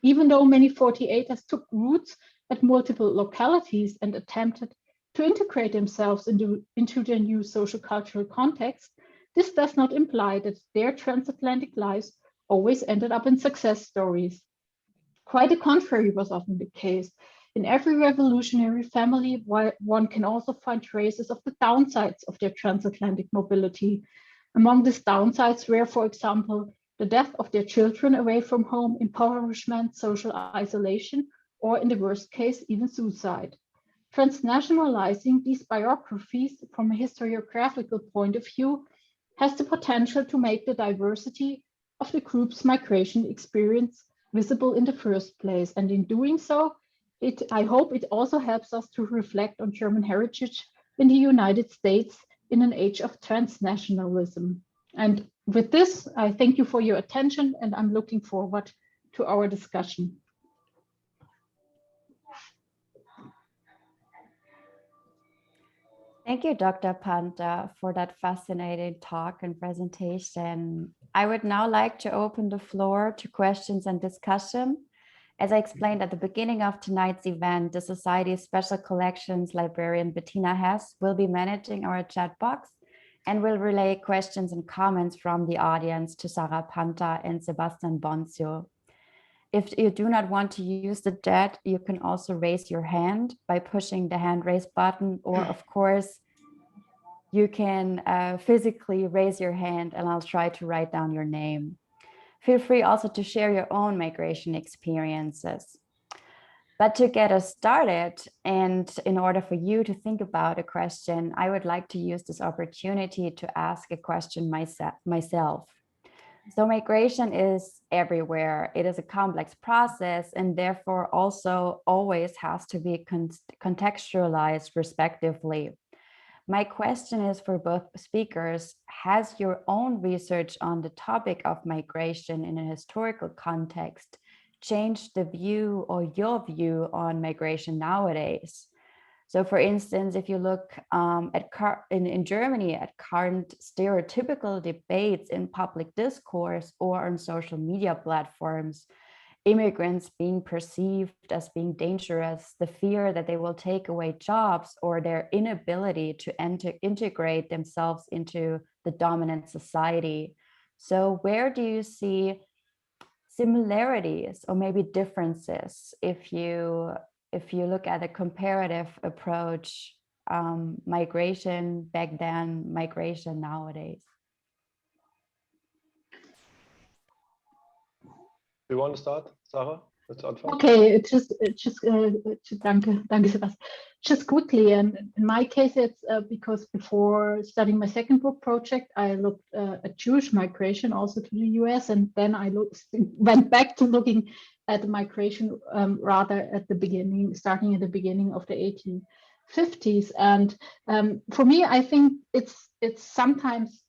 Even though many 48ers took roots at multiple localities and attempted to integrate themselves into their new social cultural context, this does not imply that their transatlantic lives always ended up in success stories. Quite the contrary was often the case. In every revolutionary family, one can also find traces of the downsides of their transatlantic mobility. Among these downsides were, for example, the death of their children away from home, impoverishment, social isolation, or in the worst case, even suicide. Transnationalizing these biographies from a historiographical point of view has the potential to make the diversity of the group's migration experience visible in the first place. And in doing so, I hope it also helps us to reflect on German heritage in the United States in an age of transnationalism. And with this, I thank you for your attention, and I'm looking forward to our discussion. Thank you, Dr. Panter, for that fascinating talk and presentation. I would now like to open the floor to questions and discussion. As I explained at the beginning of tonight's event, the Society's Special Collections librarian Bettina Hess will be managing our chat box and will relay questions and comments from the audience to Sarah Panter and Sebastian Bondzio. If you do not want to use the chat, you can also raise your hand by pushing the hand raise button, or of course, you can physically raise your hand and I'll try to write down your name. Feel free also to share your own migration experiences. But to get us started, and in order for you to think about a question, I would like to use this opportunity to ask a question myself. So migration is everywhere. It is a complex process and therefore also always has to be contextualized respectively. My question is for both speakers: has your own research on the topic of migration in a historical context changed the view or your view on migration nowadays? So for instance, if you look in Germany at current stereotypical debates in public discourse or on social media platforms, immigrants being perceived as being dangerous, the fear that they will take away jobs, or their inability to integrate themselves into the dominant society. So where do you see similarities or maybe differences if you look at a comparative approach, migration back then, migration nowadays? you want to start, Sarah? Okay, danke, Sebastian. Just quickly, and in my case, it's because before starting my second book project, I looked at Jewish migration also to the US, and then I went back to looking at migration rather at the beginning, starting at the beginning of the 1850s. And for me, I think it's sometimes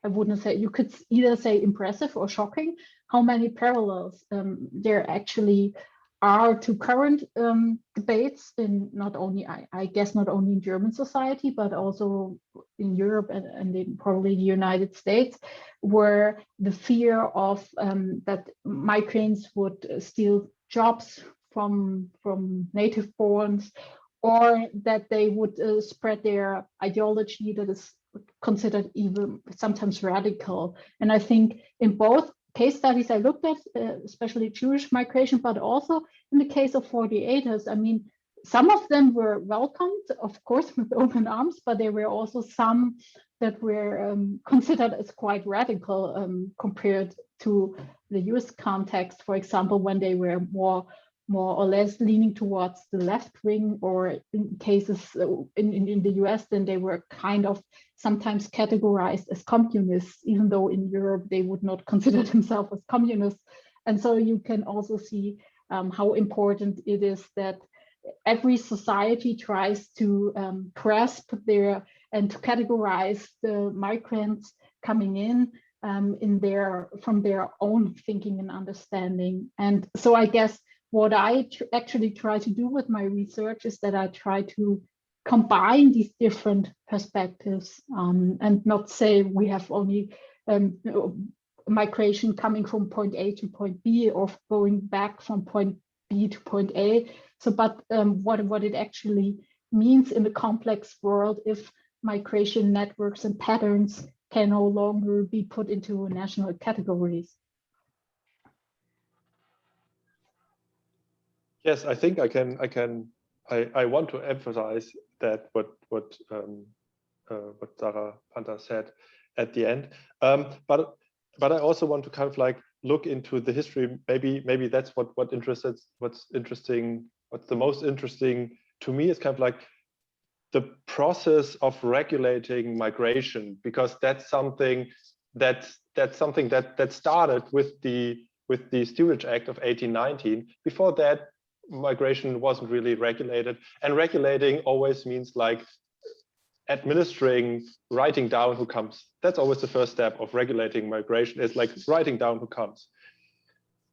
I wouldn't say, you could either say impressive or shocking how many parallels there actually are to current debates in not only, I guess, not only in German society, but also in Europe and in probably the United States, where the fear of that migrants would steal jobs from native borns, or that they would spread their ideology that is considered even sometimes radical. And I think in both case studies I looked at, especially Jewish migration, but also in the case of 48ers, I mean, some of them were welcomed, of course, with open arms, but there were also some that were considered as quite radical compared to the US context, for example, when they were more or less leaning towards the left wing, or in cases in the US, then they were kind of sometimes categorized as communists, even though in Europe they would not consider themselves as communists. And so you can also see how important it is that every society tries to grasp and to categorize the migrants coming in from their own thinking and understanding. And so I guess what I actually try to do with my research is that I try to combine these different perspectives and not say we have only migration coming from point A to point B, or going back from point B to point A. So, but what it actually means in the complex world if migration networks and patterns can no longer be put into national categories. Yes, I think I want to emphasize that what Sarah Panter said at the end. But I also want to kind of like look into the history. Maybe that's what's interesting. What's the most interesting to me is kind of like the process of regulating migration, because that's something that started with the Steerage Act of 1819. Before that, migration wasn't really regulated, and regulating always means like administering, writing down who comes. That's always the first step of regulating migration, is like writing down who comes.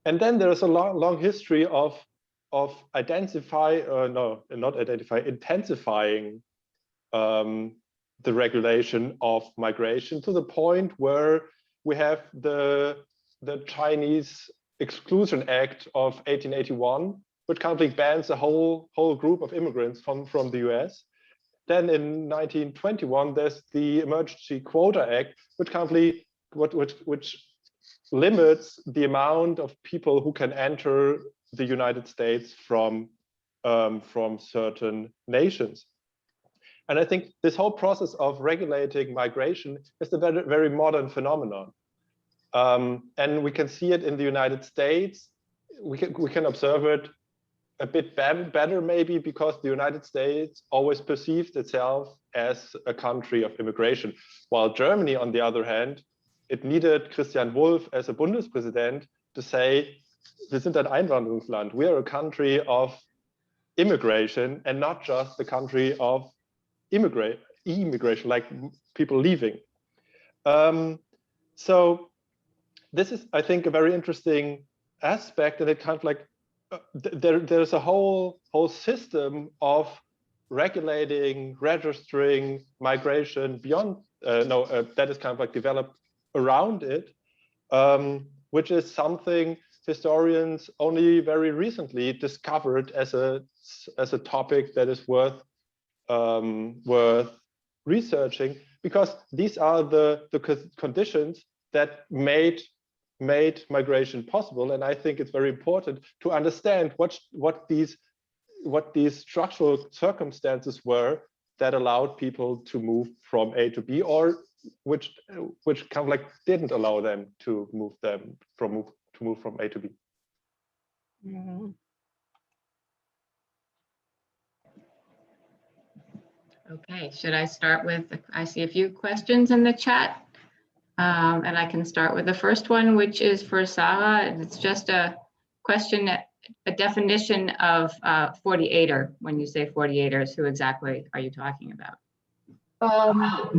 And then there's a long history of intensifying the regulation of migration, to the point where we have the Chinese Exclusion Act of 1881, which currently bans a whole group of immigrants from the US. Then in 1921, there's the Emergency Quota Act, which currently which limits the amount of people who can enter the United States from certain nations. And I think this whole process of regulating migration is a very, very modern phenomenon. And we can see it in the United States. We can observe it a bit better maybe because the United States always perceived itself as a country of immigration, while Germany, on the other hand, it needed Christian Wulff as a Bundespräsident to say, wir sind ein Einwanderungsland. We are a country of immigration and not just a country of immigration, like people leaving. So this is, I think, a very interesting aspect, and it kind of like there's a whole system of regulating, registering migration beyond that is kind of like developed around it, which is something historians only very recently discovered as a topic that is worth researching, because these are the conditions that made migration possible. And I think it's very important to understand what these structural circumstances were that allowed people to move from A to B, or which kind of like didn't allow them to move move from A to B. Okay, should I start with, I see a few questions in the chat. And I can start with the first one, which is for Sarah. It's just a question, a definition of 48er. When you say 48ers, who exactly are you talking about?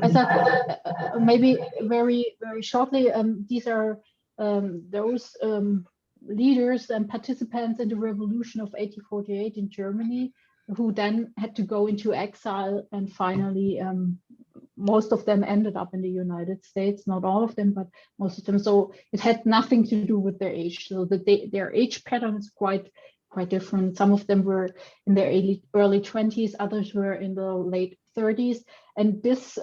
As I maybe very shortly, these are those leaders and participants in the revolution of 1848 in Germany, who then had to go into exile, and finally most of them ended up in the United States, not all of them, but most of them. So it had nothing to do with their age. So their age pattern is quite different. Some of them were in their early 20s, others were in the late 30s. And this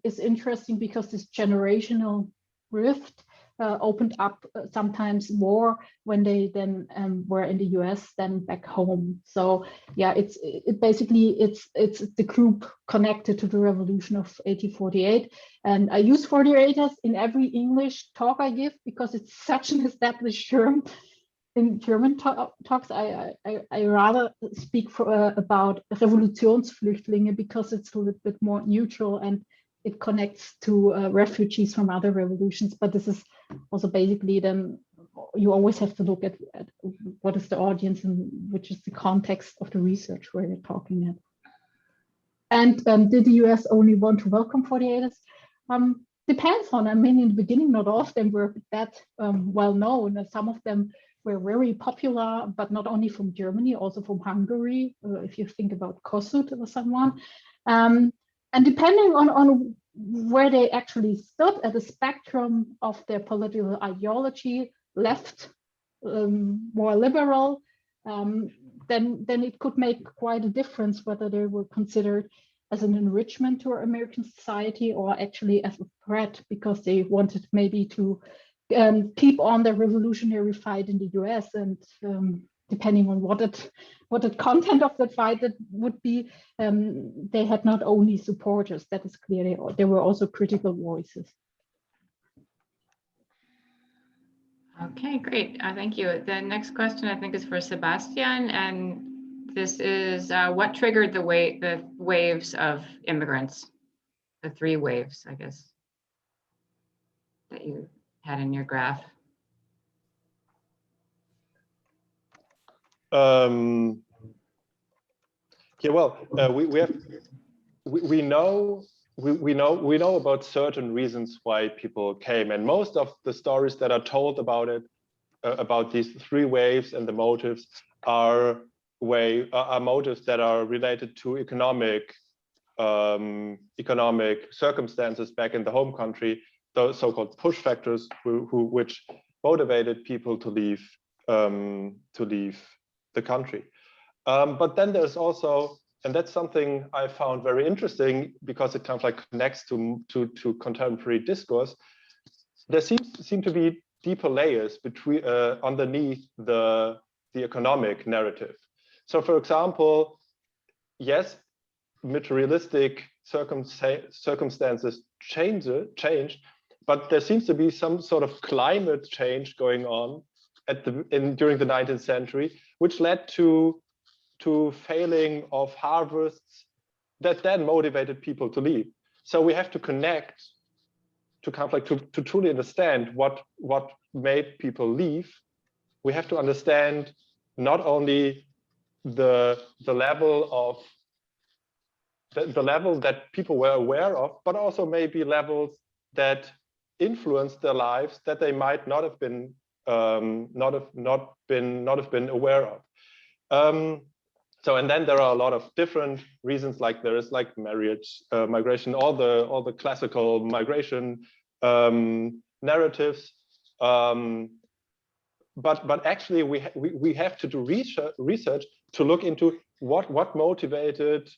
is interesting because this generational rift opened up sometimes more when they then were in the US than back home. So yeah, it's the group connected to the revolution of 1848. And I use 48ers in every English talk I give because it's such an established term. In German talks, I rather speak about Revolutionsflüchtlinge because it's a little bit more neutral and it connects to refugees from other revolutions. But this is also basically then you always have to look at what is the audience and which is the context of the research where you're talking at. And did the US only want to welcome 48ers? Depends on, I mean, in the beginning, not all of them were that well known. Some of them were very popular, but not only from Germany, also from Hungary, if you think about Kossuth or someone. And depending on where they actually stood at the spectrum of their political ideology, left, more liberal, then it could make quite a difference whether they were considered as an enrichment to American society or actually as a threat because they wanted maybe to keep on the revolutionary fight in the US, and depending on what the content of that fight that would be, they had not only supporters, that is clear, there were also critical voices. Okay, great. Thank you. The next question I think is for Sebastian, and this is what triggered the waves of immigrants, the 3 waves, I guess, that you had in your graph. Yeah, well, we know about certain reasons why people came, and most of the stories that are told about it, about these 3 waves and the motives, are motives that are related to economic circumstances back in the home country, those so-called push factors, which motivated people to leave the country. But then there's also, and that's something I found very interesting because it kind of like connects to contemporary discourse. There seem to be deeper layers between underneath the economic narrative. So, for example, yes, materialistic circumstances changed, but there seems to be some sort of climate change going on during the 19th century, which led to failing of harvests that then motivated people to leave. So we have to connect to kind of like to truly understand what made people leave. We have to understand not only the level that people were aware of, but also maybe levels that influenced their lives that they might not have been aware of. So, and then there are a lot of different reasons, like there is like marriage, migration, all the classical migration narratives. But actually, we have to do research to look into what motivated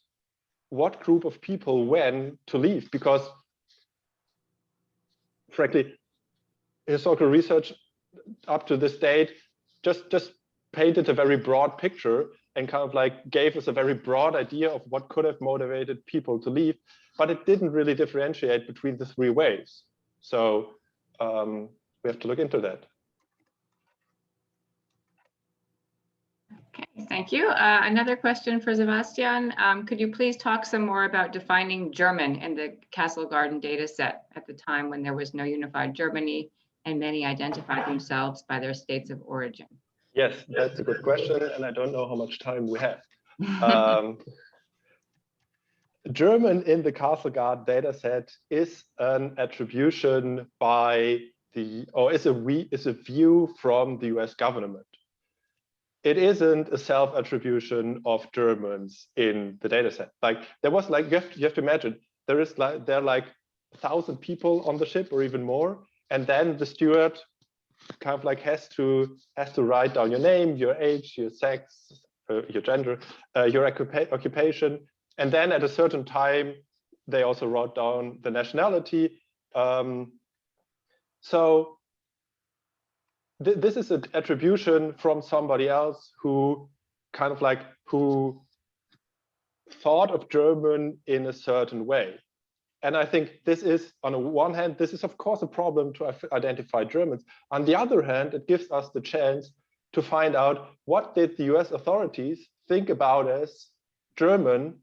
what group of people when to leave, because frankly, historical research up to this date just painted a very broad picture and kind of like gave us a very broad idea of what could have motivated people to leave, but it didn't really differentiate between the 3 waves. So we have to look into that. Thank you. Another question for Sebastian. Could you please talk some more about defining German in the Castle Garden data set at the time when there was no unified Germany and many identified themselves by their states of origin? Yes, that's a good question, and I don't know how much time we have. German in the Castle Garden data set is an attribution by is a view from the US government. It isn't a self-attribution of Germans in the dataset. Like there was like you have to imagine there are like 1,000 people on the ship or even more, and then the steward kind of like has to write down your name, your age, your sex, your gender, your occupation, and then at a certain time they also wrote down the nationality. So this is an attribution from somebody else who kind of like who thought of German in a certain way. And I think this is, on the one hand, this is of course a problem to identify Germans. On the other hand, it gives us the chance to find out what did the US authorities think about as German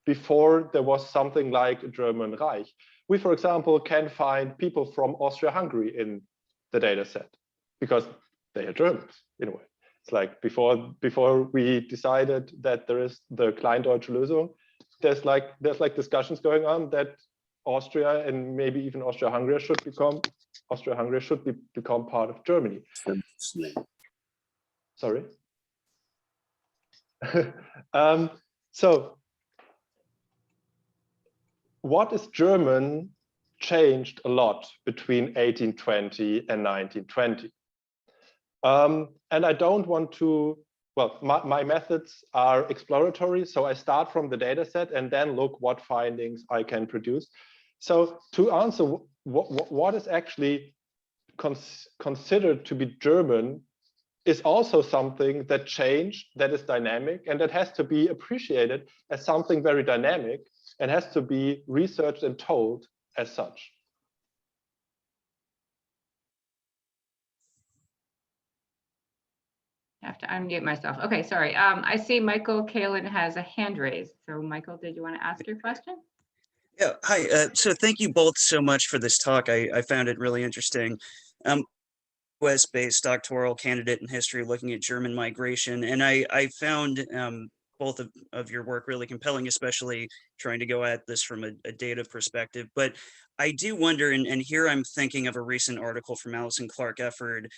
before there was something like a German Reich. We, for example, can find people from Austria-Hungary in the data set, because they are Germans in a way. It's like before we decided that there is the Kleindeutsche Lösung, there's like discussions going on that Austria and maybe even Austria-Hungary should become part of Germany. Sorry. So what is German changed a lot between 1820 and 1920. And I don't want to, well, my methods are exploratory. So I start from the data set and then look what findings I can produce. So to answer what is actually considered to be German is also something that changed, that is dynamic, and that has to be appreciated as something very dynamic and has to be researched and told as such. I have to unmute myself. Okay, sorry. I see Michael Kalin has a hand raised. So Michael, did you want to ask your question? Yeah, hi. So thank you both so much for this talk. I found it really interesting. US-based doctoral candidate in history looking at German migration, and I found both of your work really compelling, especially trying to go at this from a data perspective. But I do wonder, and here I'm thinking of a recent article from Alison Clark-Efford,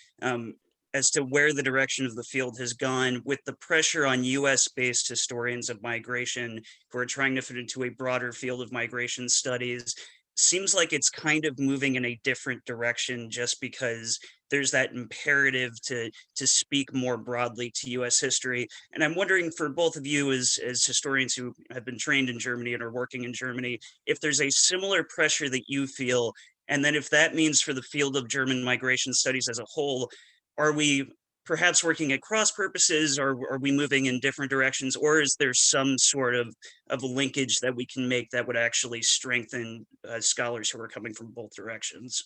as to where the direction of the field has gone with the pressure on US-based historians of migration who are trying to fit into a broader field of migration studies. Seems like it's kind of moving in a different direction just because there's that imperative to speak more broadly to US history. And I'm wondering for both of you as historians who have been trained in Germany and are working in Germany, if there's a similar pressure that you feel, and then if that means for the field of German migration studies as a whole, are we perhaps working at cross purposes, or are we moving in different directions, or is there some sort of linkage that we can make that would actually strengthen scholars who are coming from both directions?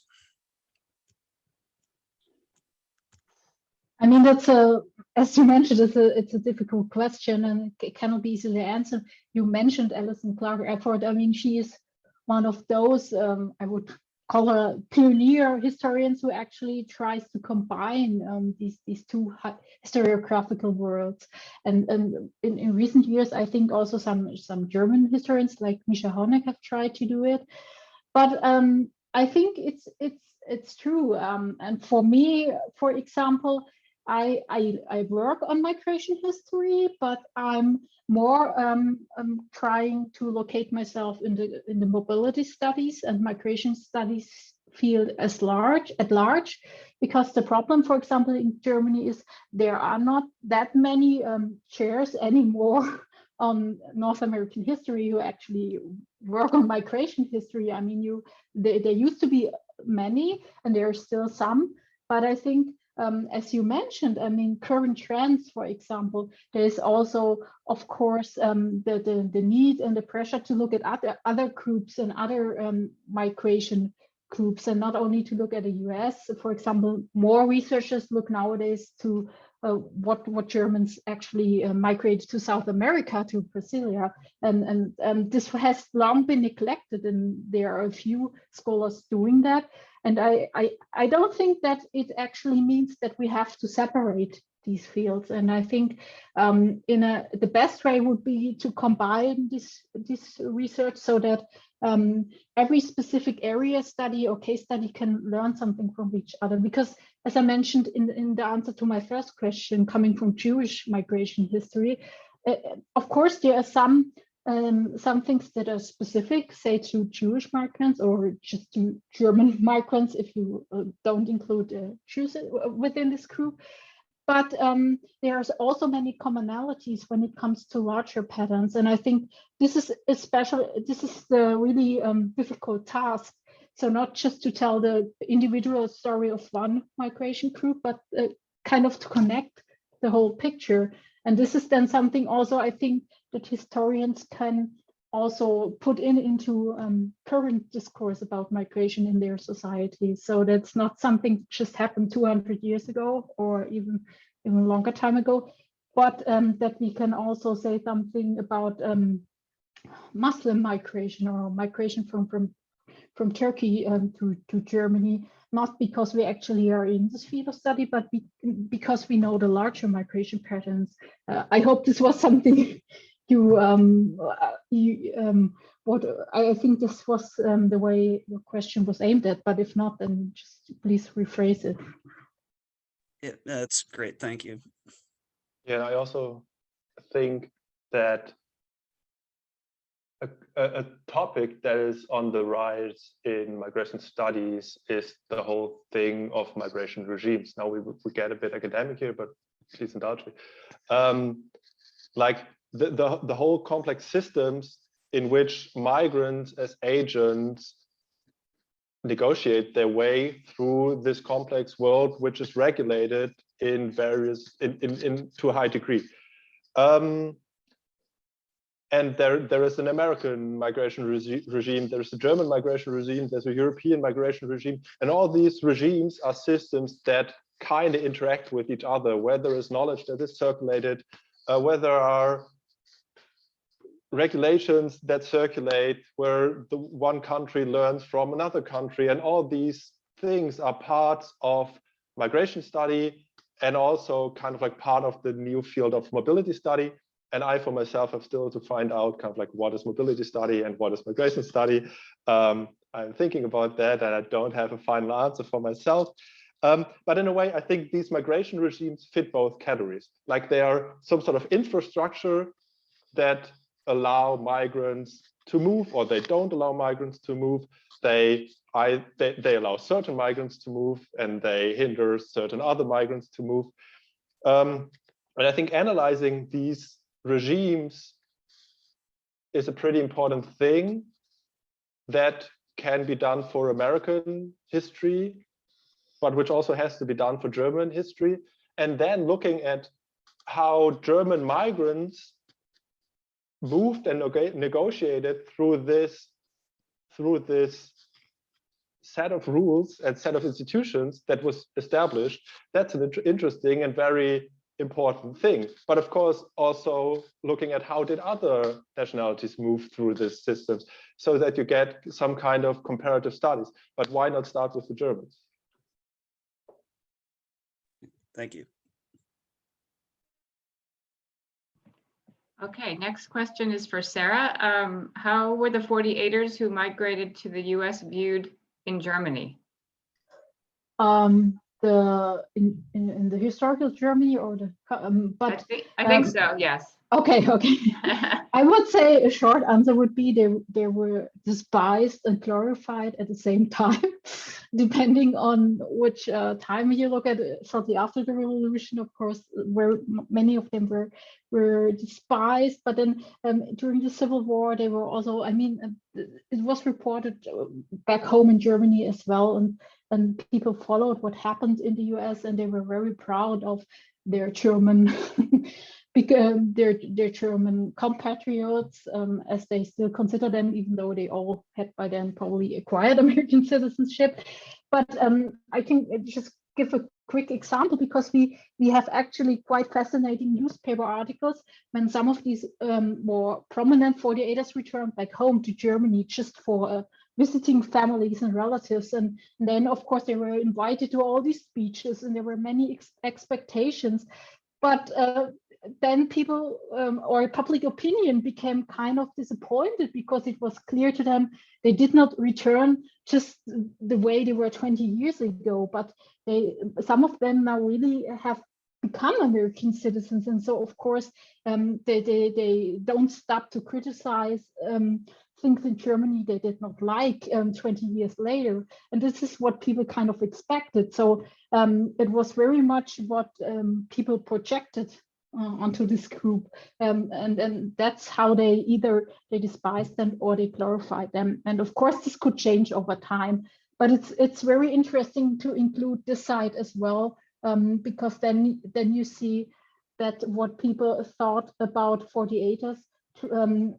I mean, that's as you mentioned, it's a difficult question and it cannot be easily answered. You mentioned Alison Clark-Efford. I mean, she is one of those, I would call her pioneer historians who actually tries to combine these two historiographical worlds. And in recent years, I think also some German historians like Mischa Honeck have tried to do it. But I think it's true. And for me, for example, I work on migration history, but I'm more trying to locate myself in the mobility studies and migration studies field at large, because the problem, for example, in Germany is there are not that many chairs anymore on North American history who actually work on migration history. I mean, there used to be many, and there are still some, but I think as you mentioned, I mean, current trends, for example, there is also, of course, the need and the pressure to look at other groups and other migration groups, and not only to look at the US. For example, more researchers look nowadays to what Germans actually migrated to South America, to Brasilia, and this has long been neglected, and there are a few scholars doing that. And I don't think that it actually means that we have to separate these fields. And I think the best way would be to combine this research so that every specific area study or case study can learn something from each other. Because as I mentioned in the answer to my first question, coming from Jewish migration history, of course, there are some things that are specific, say, to Jewish migrants or just to German migrants, if you don't include Jews within this group. But there's also many commonalities when it comes to larger patterns. And I think this is the really difficult task. So not just to tell the individual story of one migration group, but kind of to connect the whole picture. And this is then something also I think that historians can also put into current discourse about migration in their society. So that's not something that just happened 200 years ago or even longer time ago, but that we can also say something about Muslim migration or migration from Turkey to Germany, not because we actually are in this field of study, but because we know the larger migration patterns. I hope this was something I think this was the way your question was aimed at, but if not, then just please rephrase it. Yeah, that's great. Thank you. Yeah, I also think that a topic that is on the rise in migration studies is the whole thing of migration regimes. Now we get a bit academic here, but please indulge me. Like the whole complex systems in which migrants as agents negotiate their way through this complex world, which is regulated in to a high degree. And there is an American migration regime, there's a German migration regime, there's a European migration regime, and all these regimes are systems that kind of interact with each other, where there is knowledge that is circulated, where there are regulations that circulate, where the one country learns from another country, and all these things are parts of migration study and also kind of like part of the new field of mobility study. And I, for myself, have still to find out kind of like what is mobility study and what is migration study. I'm thinking about that, and I don't have a final answer for myself. But in a way, I think these migration regimes fit both categories. Like they are some sort of infrastructure that allow migrants to move, or they don't allow migrants to move. They allow certain migrants to move, and they hinder certain other migrants to move. And I think analyzing these regimes is a pretty important thing that can be done for American history, but which also has to be done for German history. And then looking at how German migrants moved and negotiated through this set of rules and set of institutions that was established, that's an interesting and very important thing. But of course, also looking at how did other nationalities move through these systems so that you get some kind of comparative studies. But why not start with the Germans? Thank you. Okay, next question is for Sarah. How were the 48ers who migrated to the US viewed in Germany? In the historical Germany, or the but I think so, yes. Okay. I would say a short answer would be they were despised and glorified at the same time, depending on which time you look at it. Shortly after the revolution, of course, where many of them were despised, but then during the Civil War, they were also, I mean, it was reported back home in Germany as well, and people followed what happened in the US, and they were very proud of their German their German compatriots, as they still consider them, even though they all had by then probably acquired American citizenship. But I think it just give a quick example, because we have actually quite fascinating newspaper articles when some of these more prominent 48ers returned back home to Germany just for visiting families and relatives. And then, of course, they were invited to all these speeches, and there were many expectations. But then people or public opinion became kind of disappointed, because it was clear to them they did not return just the way they were 20 years ago, but some of them now really have become American citizens. And so, of course, they don't stop to criticize things in Germany they did not like 20 years later. And this is what people kind of expected. So it was very much what people projected onto this group, and that's how they despised them or they glorified them. And of course, this could change over time, but it's very interesting to include this side as well, because then you see that what people thought about 48ers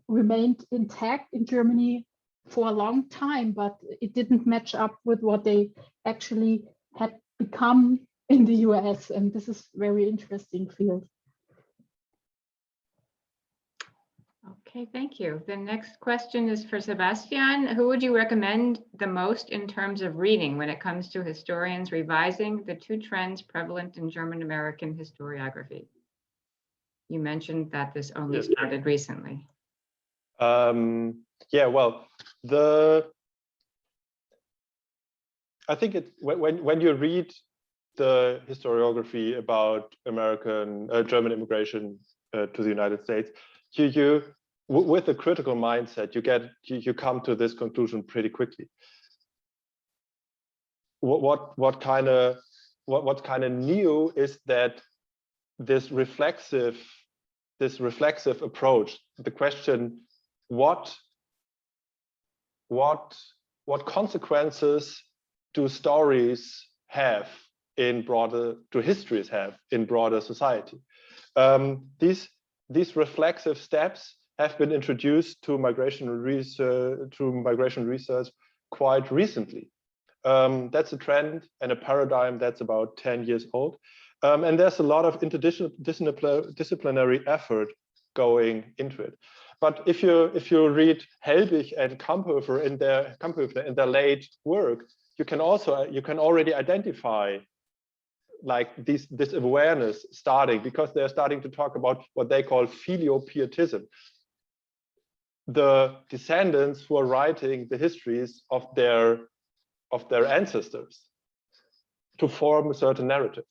remained intact in Germany for a long time, but it didn't match up with what they actually had become in the US, and this is very interesting field. Okay, thank you. The next question is for Sebastian. Who would you recommend the most in terms of reading when it comes to historians revising the two trends prevalent in German American historiography? You mentioned that this only started recently. Yeah, well, I think when you read the historiography about German immigration to the United States, you with a critical mindset, you come to this conclusion pretty quickly. What's kind of new is that this reflexive approach, the question, what consequences do stories have histories have in broader society? These reflexive steps have been introduced to migration research quite recently. That's a trend and a paradigm that's about 10 years old. And there's a lot of interdisciplinary effort going into it. But if you read Helbig and Kamphofer in their late work, you can already identify like this awareness starting, because they're starting to talk about what they call filio-pietism. The descendants who are writing the histories of their ancestors to form a certain narrative.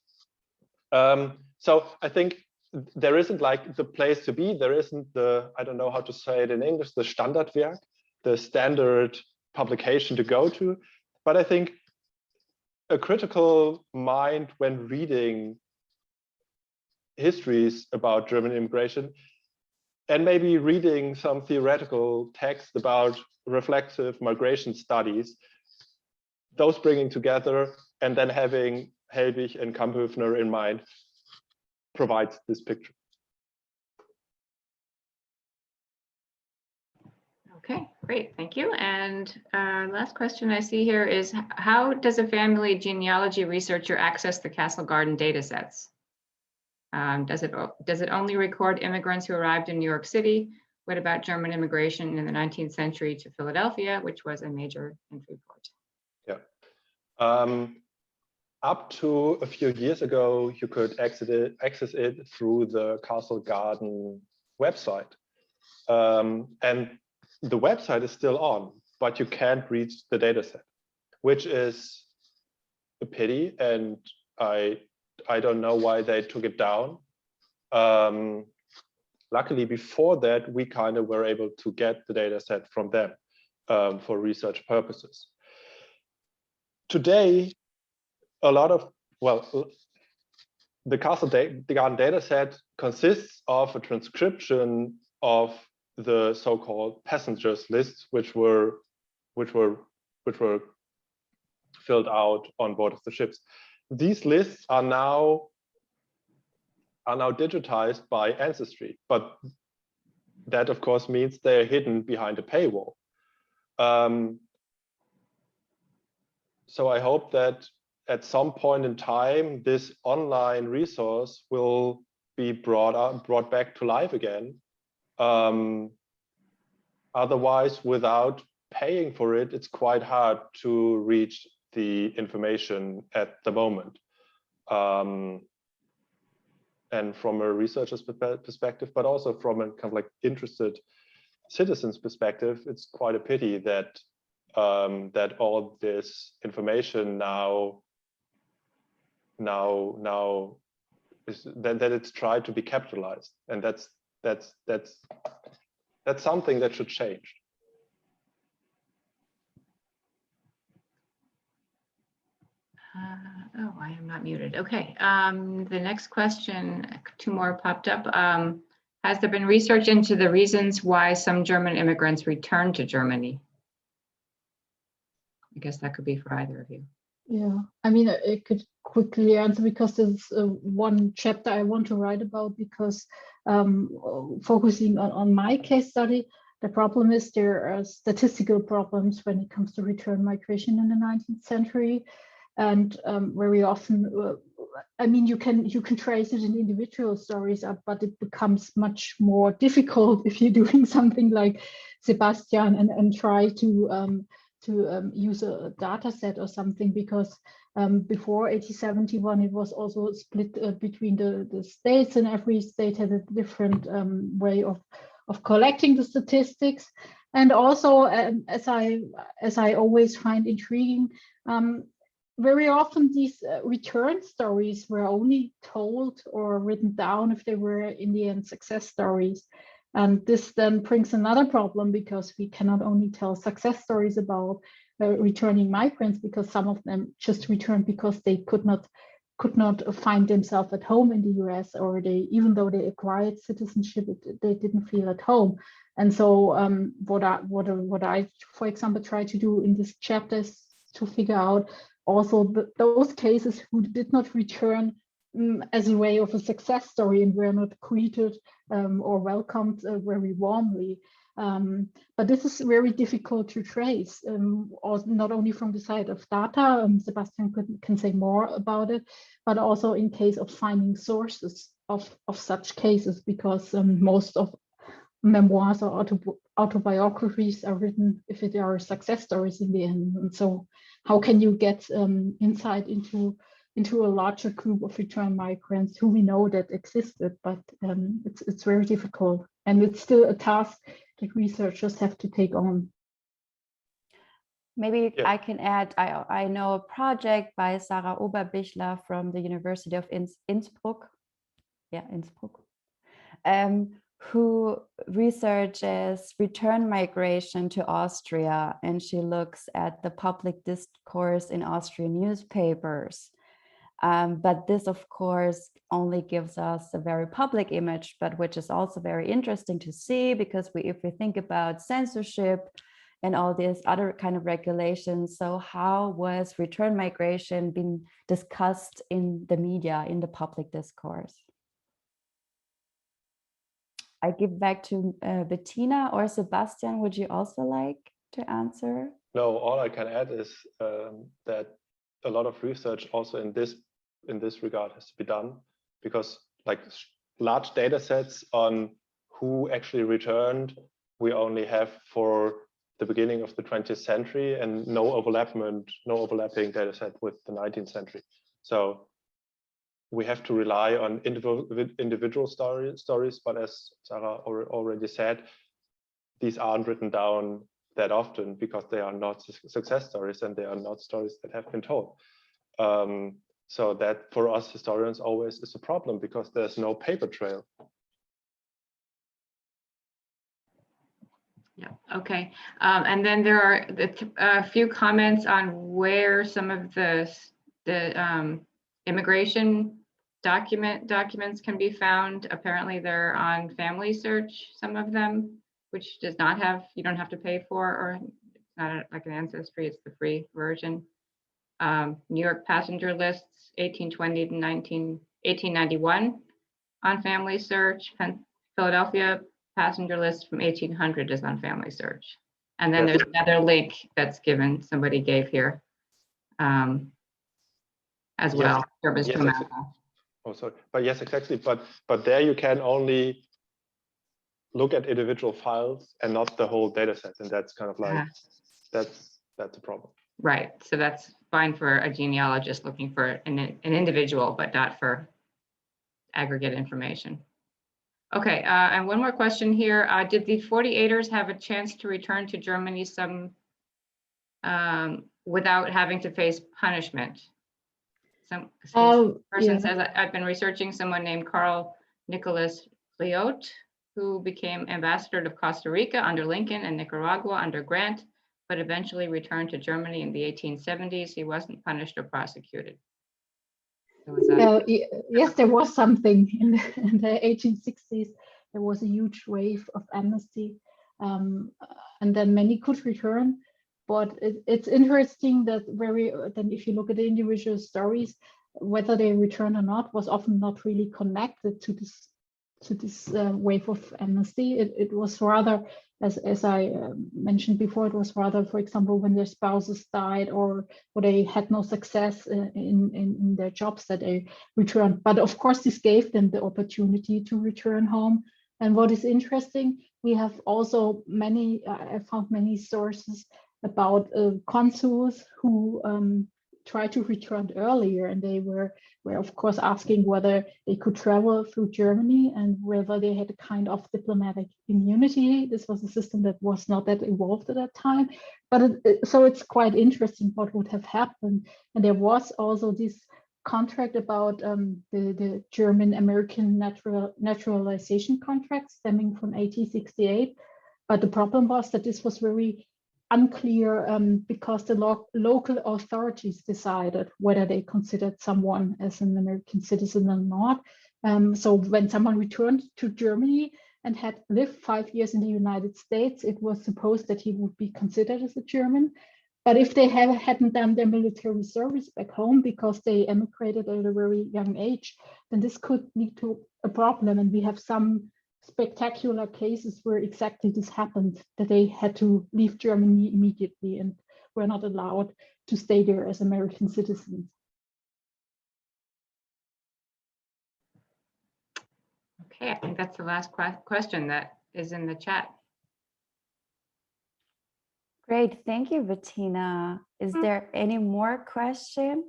So I think there isn't like the place to be. There isn't I don't know how to say it in English, the Standardwerk, the standard publication to go to. But I think a critical mind when reading histories about German immigration, and maybe reading some theoretical text about reflexive migration studies, those bringing together and then having Helbig and Kamphofer in mind, provides this picture. Okay, great, thank you. And last question I see here is, how does a family genealogy researcher access the Castle Garden data sets? Does it only record immigrants who arrived in New York City? What about German immigration in the 19th century to Philadelphia, which was a major entry port? Yeah. Up to a few years ago, you could access it through the Castle Garden website. And the website is still on, but you can't reach the dataset, which is a pity. And I don't know why they took it down. Luckily, before that, we kind of were able to get the dataset from them for research purposes. Today, the Castle Garden dataset consists of a transcription of the so-called passengers lists, which were filled out on board of the ships. These lists are now digitized by Ancestry, but that of course means they're hidden behind a paywall. So I hope that at some point in time, this online resource will be brought back to life again. Otherwise, without paying for it, it's quite hard to reach the information at the moment. And from a researcher's perspective, but also from a kind of like interested citizens' perspective, it's quite a pity that that all this information now is that it's tried to be capitalized, and that's something that should change. Oh, I am not muted. Okay. The next question, two more popped up. Has there been research into the reasons why some German immigrants returned to Germany? I guess that could be for either of you. Yeah, I mean, I could quickly answer because there's one chapter I want to write about, because focusing on my case study, the problem is there are statistical problems when it comes to return migration in the 19th century. And very often, I mean, you can trace it in individual stories, but it becomes much more difficult if you're doing something like Sebastian and try to use a data set or something, because before 1871 it was also split between the states, and every state had a different way of collecting the statistics. And also, as I always find intriguing, very often these return stories were only told or written down if they were in the end success stories. And this then brings another problem, because we cannot only tell success stories about returning migrants, because some of them just returned because they could not find themselves at home in the US, or even though they acquired citizenship, they didn't feel at home. And so what I, for example, try to do in this chapter is to figure out also those cases who did not return as a way of a success story and were not greeted or welcomed very warmly. But this is very difficult to trace, or not only from the side of data, Sebastian can say more about it, but also in case of finding sources of such cases, because most of memoirs or autobiographies are written if it are success stories in the end. And so how can you get insight into a larger group of return migrants who we know that existed, but it's very difficult, and it's still a task that researchers have to take on. Maybe I can add, I know a project by Sarah Oberbichler from the University of Innsbruck, who researches return migration to Austria, and she looks at the public discourse in Austrian newspapers. But this, of course, only gives us a very public image, but which is also very interesting to see, because if we think about censorship and all these other kind of regulations, so how was return migration being discussed in the media, in the public discourse? I give back to Bettina or Sebastian. Would you also like to answer? No, all I can add is that a lot of research also in this regard has to be done, because like large data sets on who actually returned, we only have for the beginning of the 20th century, and no overlapping data set with the 19th century. So we have to rely on individual stories, but as Sarah already said, these aren't written down that often because they are not success stories, and they are not stories that have been told. So that for us historians always is a problem, because there's no paper trail. Yeah, okay. And then there are a few comments on where some of the immigration documents can be found. Apparently they're on Family Search, some of them, which does not have, you don't have to pay for, or it's not like an ancestry, it's the free version. New York passenger lists, 1820 to 1891 on Family Search. Philadelphia passenger list from 1800 is on Family Search. And then there's another link that's given, somebody gave here. as Yes. well. Service Yes, to exactly. America. Oh, sorry. But yes, exactly. But there you can only look at individual files and not the whole data set. And that's kind of like, that's a problem. Right. So that's fine for a genealogist looking for an individual, but not for aggregate information. Okay, and one more question here. Did the 48ers have a chance to return to Germany without having to face punishment? Some person says, I've been researching someone named Carl Nicholas Liotte, who became ambassador to Costa Rica under Lincoln and Nicaragua under Grant, but eventually returned to Germany in the 1870s. He wasn't punished or prosecuted. So yes, there was something in the 1860s. There was a huge wave of amnesty, and then many could return. But it's interesting that then if you look at the individual stories, whether they return or not was often not really connected to this wave of amnesty. It was rather, as I mentioned before, it was rather, for example, when their spouses died or they had no success in their jobs that they returned. But of course, this gave them the opportunity to return home. And what is interesting, we have also I found many sources about consuls who tried to return earlier, and they were of course asking whether they could travel through Germany and whether they had a kind of diplomatic immunity. This was a system that was not that evolved at that time, but so it's quite interesting what would have happened. And there was also this contract about the German-American naturalization contract stemming from 1868, but the problem was that this was very unclear because the local authorities decided whether they considered someone as an American citizen or not. So when someone returned to Germany and had lived 5 years in the United States, it was supposed that he would be considered as a German. But if they hadn't done their military service back home because they emigrated at a very young age, then this could lead to a problem. And we have some spectacular cases where exactly this happened, that they had to leave Germany immediately and were not allowed to stay there as American citizens. okay, I think that's the last question that is in the chat. Great, thank you, Bettina. Is there any more question?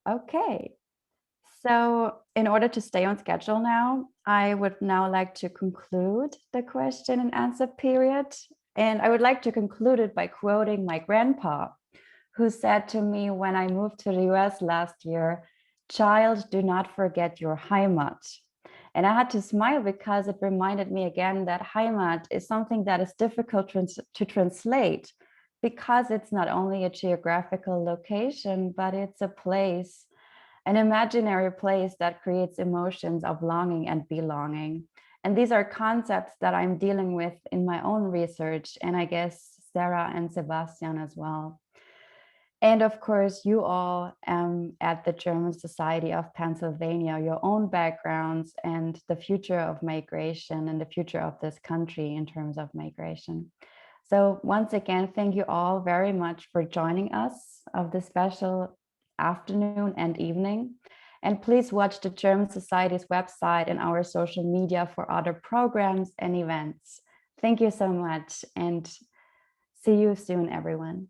Okay. So in order to stay on schedule now, I would now like to conclude the question and answer period. And I would like to conclude it by quoting my grandpa, who said to me when I moved to the US last year, "Child, do not forget your Heimat." And I had to smile because it reminded me again that Heimat is something that is difficult to translate, because it's not only a geographical location, but it's a place, an imaginary place that creates emotions of longing and belonging. And these are concepts that I'm dealing with in my own research, and I guess Sarah and Sebastian as well. And of course, you all at the German Society of Pennsylvania, your own backgrounds and the future of migration and the future of this country in terms of migration. So once again, thank you all very much for joining us of this special afternoon and evening. And please watch the German Society's website and our social media for other programs and events. Thank you so much, and see you soon, everyone.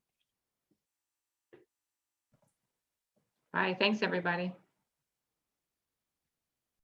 Bye, thanks everybody.